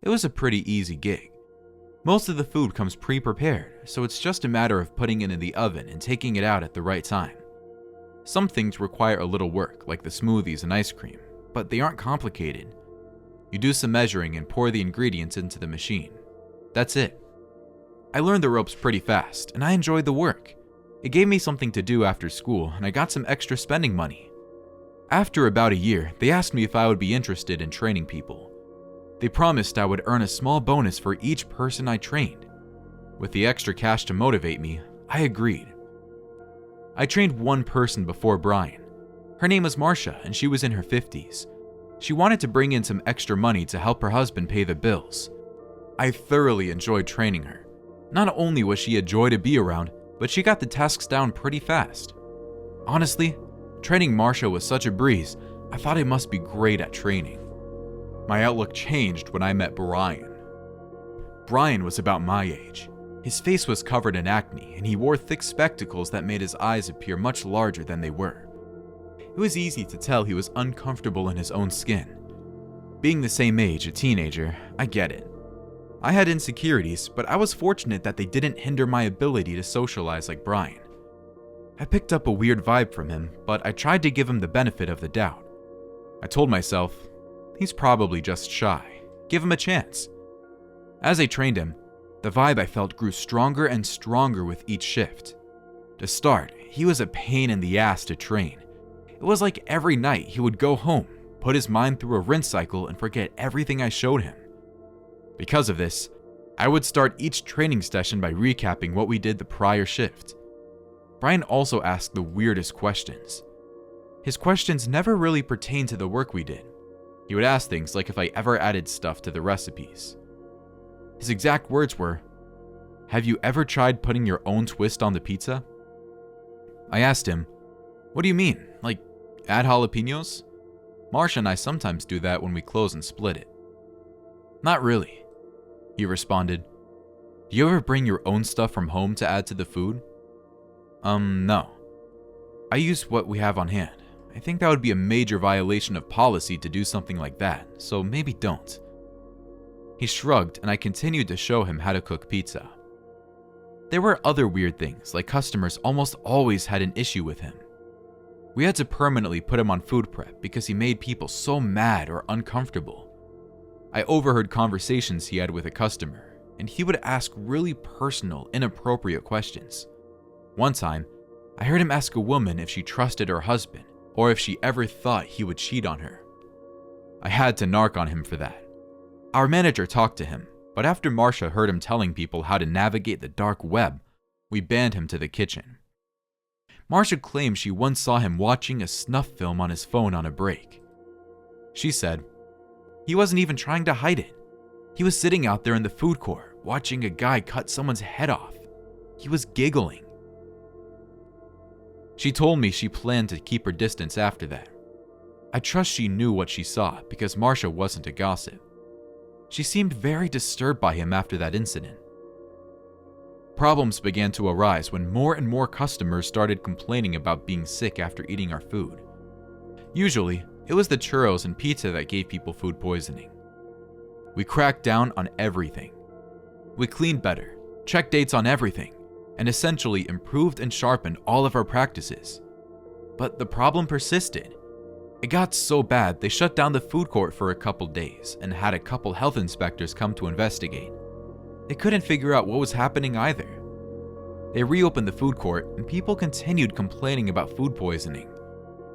It was a pretty easy gig. Most of the food comes pre-prepared, so it's just a matter of putting it in the oven and taking it out at the right time. Some things require a little work, like the smoothies and ice cream, but they aren't complicated. You do some measuring and pour the ingredients into the machine. That's it. I learned the ropes pretty fast, and I enjoyed the work. It gave me something to do after school, and I got some extra spending money. After about a year, they asked me if I would be interested in training people. They promised I would earn a small bonus for each person I trained. With the extra cash to motivate me, I agreed. I trained one person before Brian. Her name was Marcia, and she was in her 50s. She wanted to bring in some extra money to help her husband pay the bills. I thoroughly enjoyed training her. Not only was she a joy to be around, but she got the tasks down pretty fast. Honestly, training Marcia was such a breeze, I thought I must be great at training. My outlook changed when I met Brian. Brian was about my age. His face was covered in acne, and he wore thick spectacles that made his eyes appear much larger than they were. It was easy to tell he was uncomfortable in his own skin. Being the same age, a teenager, I get it. I had insecurities, but I was fortunate that they didn't hinder my ability to socialize like Brian. I picked up a weird vibe from him, but I tried to give him the benefit of the doubt. I told myself, he's probably just shy. Give him a chance. As I trained him, the vibe I felt grew stronger and stronger with each shift. To start, he was a pain in the ass to train. It was like every night he would go home, put his mind through a rinse cycle, and forget everything I showed him. Because of this, I would start each training session by recapping what we did the prior shift. Brian also asked the weirdest questions. His questions never really pertained to the work we did. He would ask things like if I ever added stuff to the recipes. His exact words were, "Have you ever tried putting your own twist on the pizza?" I asked him, "What do you mean? Like, add jalapenos?" Marsha and I sometimes do that when we close and split it. "Not really," he responded. "Do you ever bring your own stuff from home to add to the food?" No. I use what we have on hand. I think that would be a major violation of policy to do something like that, so maybe don't." He shrugged, and I continued to show him how to cook pizza. There were other weird things, like customers almost always had an issue with him. We had to permanently put him on food prep because he made people so mad or uncomfortable. I overheard conversations he had with a customer, and he would ask really personal, inappropriate questions. One time, I heard him ask a woman if she trusted her husband or if she ever thought he would cheat on her. I had to narc on him for that. Our manager talked to him, but after Marsha heard him telling people how to navigate the dark web, we banned him to the kitchen. Marsha claimed she once saw him watching a snuff film on his phone on a break. She said, "He wasn't even trying to hide it. He was sitting out there in the food court watching a guy cut someone's head off. He was giggling." She told me she planned to keep her distance after that. I trust she knew what she saw because Marsha wasn't a gossip. She seemed very disturbed by him after that incident. Problems began to arise when more and more customers started complaining about being sick after eating our food. Usually, it was the churros and pizza that gave people food poisoning. We cracked down on everything. We cleaned better, checked dates on everything, and essentially improved and sharpened all of our practices. But the problem persisted. It got so bad they shut down the food court for a couple days and had a couple health inspectors come to investigate. They couldn't figure out what was happening either. They reopened the food court and people continued complaining about food poisoning.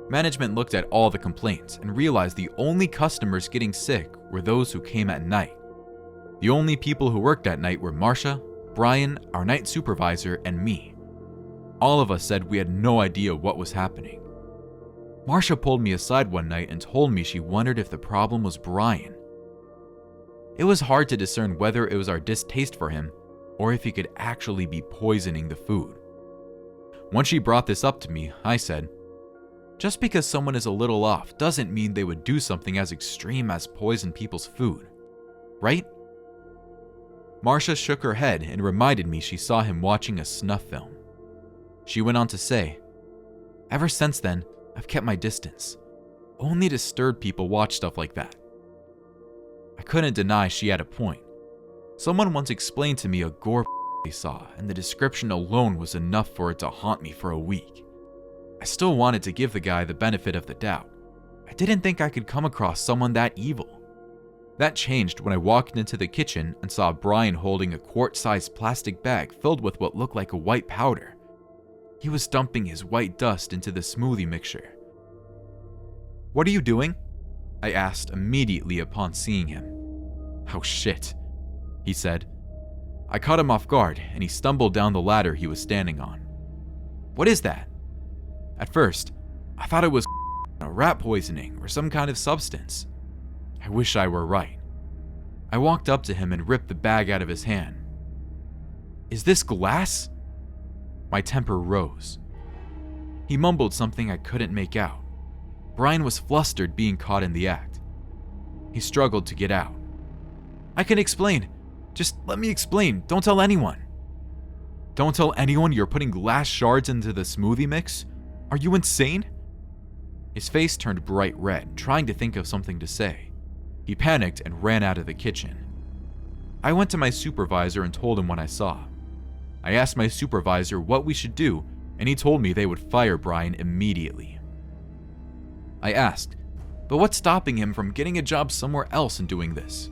Management looked at all the complaints and realized the only customers getting sick were those who came at night. The only people who worked at night were Marsha, Brian, our night supervisor, and me. All of us said we had no idea what was happening. Marsha pulled me aside one night and told me she wondered if the problem was Brian. It was hard to discern whether it was our distaste for him or if he could actually be poisoning the food. Once she brought this up to me, I said, "Just because someone is a little off doesn't mean they would do something as extreme as poison people's food, right?" Marsha shook her head and reminded me she saw him watching a snuff film. She went on to say, "Ever since then, I've kept my distance. Only disturbed people watch stuff like that." I couldn't deny she had a point. Someone once explained to me a gore they saw, and the description alone was enough for it to haunt me for a week. I still wanted to give the guy the benefit of the doubt. I didn't think I could come across someone that evil. That changed when I walked into the kitchen and saw Brian holding a quart-sized plastic bag filled with what looked like a white powder. He was dumping his white dust into the smoothie mixture. "What are you doing?" I asked immediately upon seeing him. "Oh shit," he said. I caught him off guard and he stumbled down the ladder he was standing on. "What is that?" At first, I thought it was a rat poisoning or some kind of substance. I wish I were right. I walked up to him and ripped the bag out of his hand. "Is this glass?" My temper rose. He mumbled something I couldn't make out. Brian was flustered being caught in the act. He struggled to get out. "I can explain. Just let me explain. Don't tell anyone." "Don't tell anyone you're putting glass shards into the smoothie mix? Are you insane?" His face turned bright red, trying to think of something to say. He panicked and ran out of the kitchen. I went to my supervisor and told him what I saw. I asked my supervisor what we should do, and he told me they would fire Brian immediately. I asked, "But what's stopping him from getting a job somewhere else and doing this?"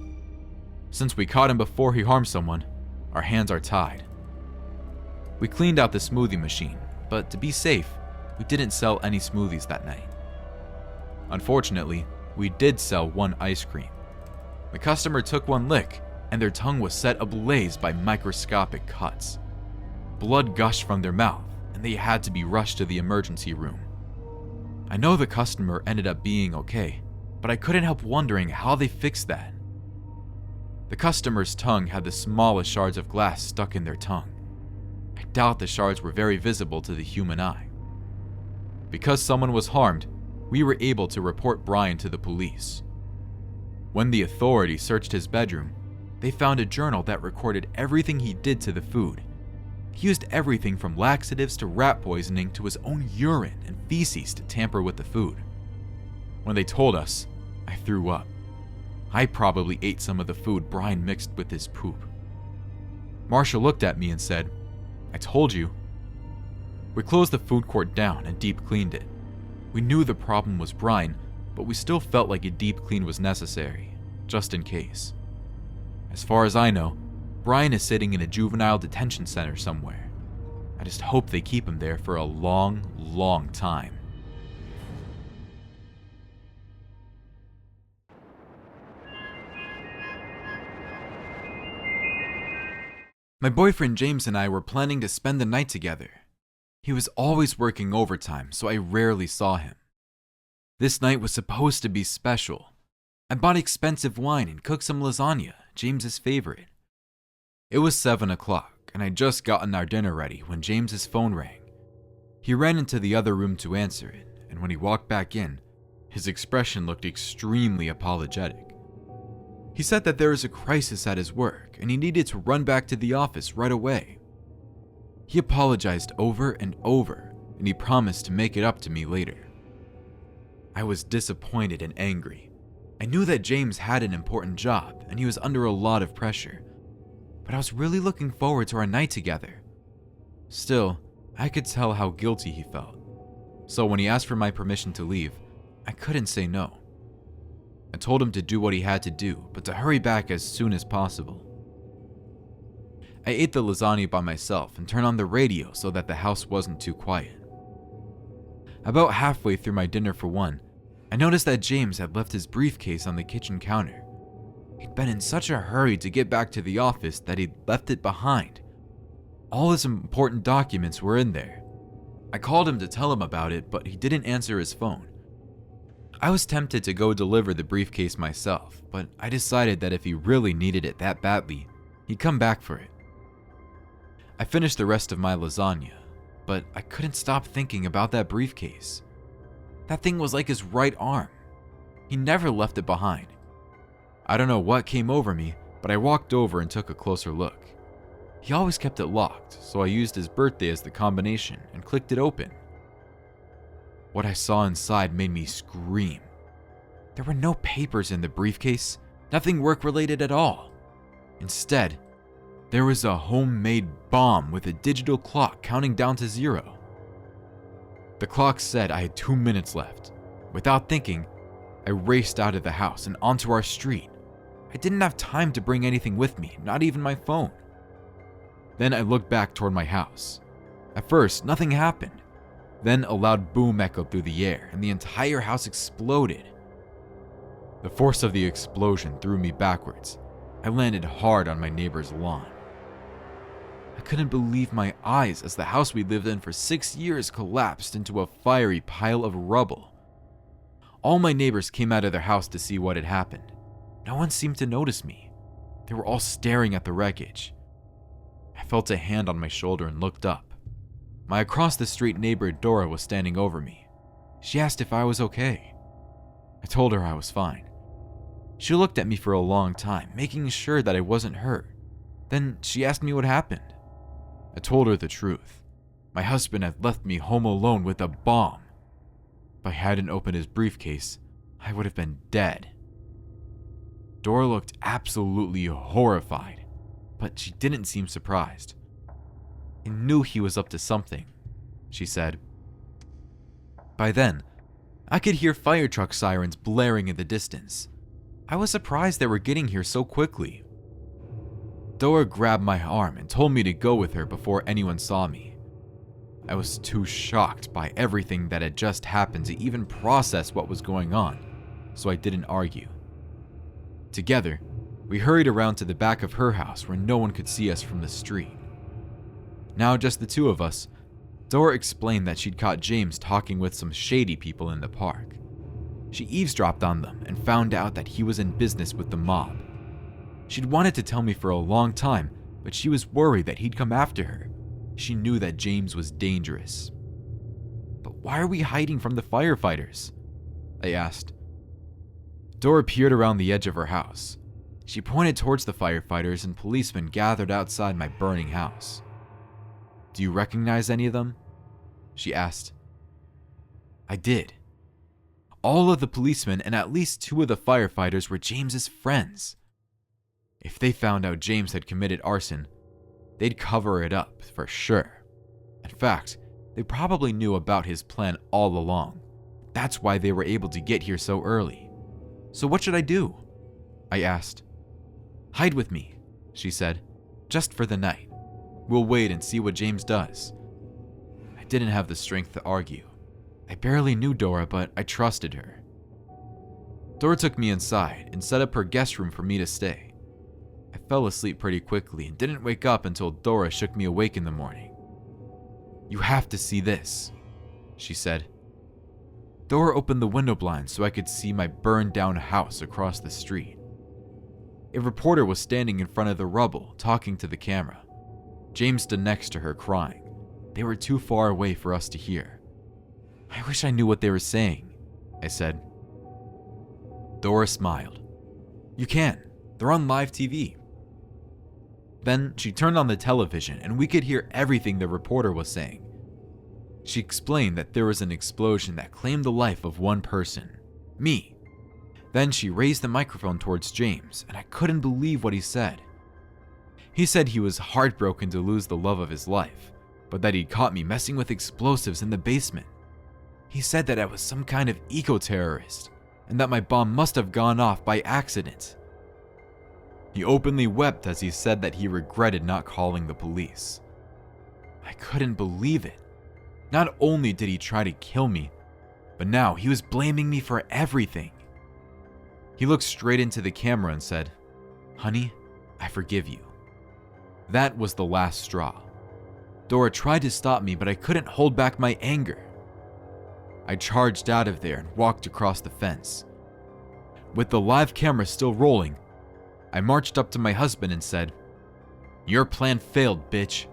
Since we caught him before he harmed someone, our hands are tied. We cleaned out the smoothie machine, but to be safe, we didn't sell any smoothies that night. Unfortunately, we did sell one ice cream. The customer took one lick, and their tongue was set ablaze by microscopic cuts. Blood gushed from their mouth, and they had to be rushed to the emergency room. I know the customer ended up being okay, but I couldn't help wondering how they fixed that. The customer's tongue had the smallest shards of glass stuck in their tongue. I doubt the shards were very visible to the human eye. Because someone was harmed, we were able to report Brian to the police. When the authorities searched his bedroom, they found a journal that recorded everything he did to the food. He used everything from laxatives to rat poisoning to his own urine and feces to tamper with the food. When they told us, I threw up. I probably ate some of the food Brian mixed with his poop. Marshall looked at me and said, "I told you." We closed the food court down and deep cleaned it. We knew the problem was Brian, but we still felt like a deep clean was necessary, just in case. As far as I know, Brian is sitting in a juvenile detention center somewhere. I just hope they keep him there for a long, long time. My boyfriend James and I were planning to spend the night together. He was always working overtime, so I rarely saw him. This night was supposed to be special. I bought expensive wine and cooked some lasagna, James's favorite. It was 7 o'clock, and I'd just gotten our dinner ready when James's phone rang. He ran into the other room to answer it, and when he walked back in, his expression looked extremely apologetic. He said that there was a crisis at his work, and he needed to run back to the office right away. He apologized over and over, and he promised to make it up to me later. I was disappointed and angry. I knew that James had an important job, and he was under a lot of pressure, but I was really looking forward to our night together. Still, I could tell how guilty he felt, so when he asked for my permission to leave, I couldn't say no. I told him to do what he had to do, but to hurry back as soon as possible. I ate the lasagna by myself and turned on the radio so that the house wasn't too quiet. About halfway through my dinner for one, I noticed that James had left his briefcase on the kitchen counter. He'd been in such a hurry to get back to the office that he'd left it behind. All his important documents were in there. I called him to tell him about it, but he didn't answer his phone. I was tempted to go deliver the briefcase myself, but I decided that if he really needed it that badly, he'd come back for it. I finished the rest of my lasagna, but I couldn't stop thinking about that briefcase. That thing was like his right arm. He never left it behind. I don't know what came over me, but I walked over and took a closer look. He always kept it locked, so I used his birthday as the combination and clicked it open. What I saw inside made me scream. There were no papers in the briefcase, nothing work-related at all. Instead, there was a homemade bomb with a digital clock counting down to 0. The clock said I had 2 minutes left. Without thinking, I raced out of the house and onto our street. I didn't have time to bring anything with me, not even my phone. Then I looked back toward my house. At first, nothing happened. Then a loud boom echoed through the air, and the entire house exploded. The force of the explosion threw me backwards. I landed hard on my neighbor's lawn. I couldn't believe my eyes as the house we lived in for 6 years collapsed into a fiery pile of rubble. All my neighbors came out of their house to see what had happened. No one seemed to notice me. They were all staring at the wreckage. I felt a hand on my shoulder and looked up. My across-the-street neighbor Dora was standing over me. She asked if I was okay. I told her I was fine. She looked at me for a long time, making sure that I wasn't hurt. Then she asked me what happened. I told her the truth. My husband had left me home alone with a bomb. If I hadn't opened his briefcase, I would have been dead. Dora looked absolutely horrified, but she didn't seem surprised. I knew he was up to something, she said. By then, I could hear fire truck sirens blaring in the distance. I was surprised they were getting here so quickly. Dora grabbed my arm and told me to go with her before anyone saw me. I was too shocked by everything that had just happened to even process what was going on, so I didn't argue. Together, we hurried around to the back of her house where no one could see us from the street. Now just the two of us, Dora explained that she'd caught James talking with some shady people in the park. She eavesdropped on them and found out that he was in business with the mob. She'd wanted to tell me for a long time, but she was worried that he'd come after her. She knew that James was dangerous. But why are we hiding from the firefighters? I asked. Dora peered around the edge of her house. She pointed towards the firefighters and policemen gathered outside my burning house. Do you recognize any of them? She asked. I did. All of the policemen and at least 2 of the firefighters were James's friends. If they found out James had committed arson, they'd cover it up for sure. In fact, they probably knew about his plan all along. That's why they were able to get here so early. So what should I do? I asked. Hide with me, she said, just for the night. We'll wait and see what James does. I didn't have the strength to argue. I barely knew Dora, but I trusted her. Dora took me inside and set up her guest room for me to stay. I fell asleep pretty quickly and didn't wake up until Dora shook me awake in the morning. You have to see this, she said. Dora opened the window blind so I could see my burned down house across the street. A reporter was standing in front of the rubble talking to the camera. James stood next to her crying. They were too far away for us to hear. I wish I knew what they were saying, I said. Dora smiled. You can. They're on live TV. Then she turned on the television and we could hear everything the reporter was saying. She explained that there was an explosion that claimed the life of one person, me. Then she raised the microphone towards James and I couldn't believe what he said. He said he was heartbroken to lose the love of his life, but that he'd caught me messing with explosives in the basement. He said that I was some kind of eco-terrorist and that my bomb must have gone off by accident. He openly wept as he said that he regretted not calling the police. I couldn't believe it. Not only did he try to kill me, but now he was blaming me for everything. He looked straight into the camera and said, "Honey, I forgive you." That was the last straw. Dora tried to stop me, but I couldn't hold back my anger. I charged out of there and walked across the fence. With the live camera still rolling, I marched up to my husband and said, "Your plan failed, bitch,"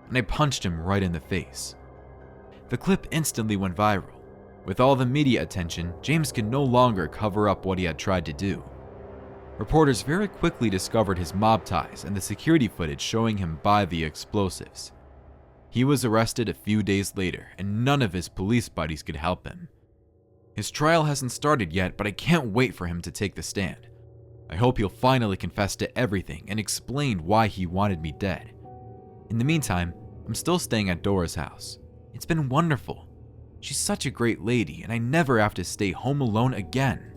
and I punched him right in the face. The clip instantly went viral. With all the media attention, James could no longer cover up what he had tried to do. Reporters very quickly discovered his mob ties and the security footage showing him buy the explosives. He was arrested a few days later, and none of his police buddies could help him. His trial hasn't started yet, but I can't wait for him to take the stand. I hope he'll finally confess to everything and explain why he wanted me dead. In the meantime, I'm still staying at Dora's house. It's been wonderful. She's such a great lady, and I never have to stay home alone again.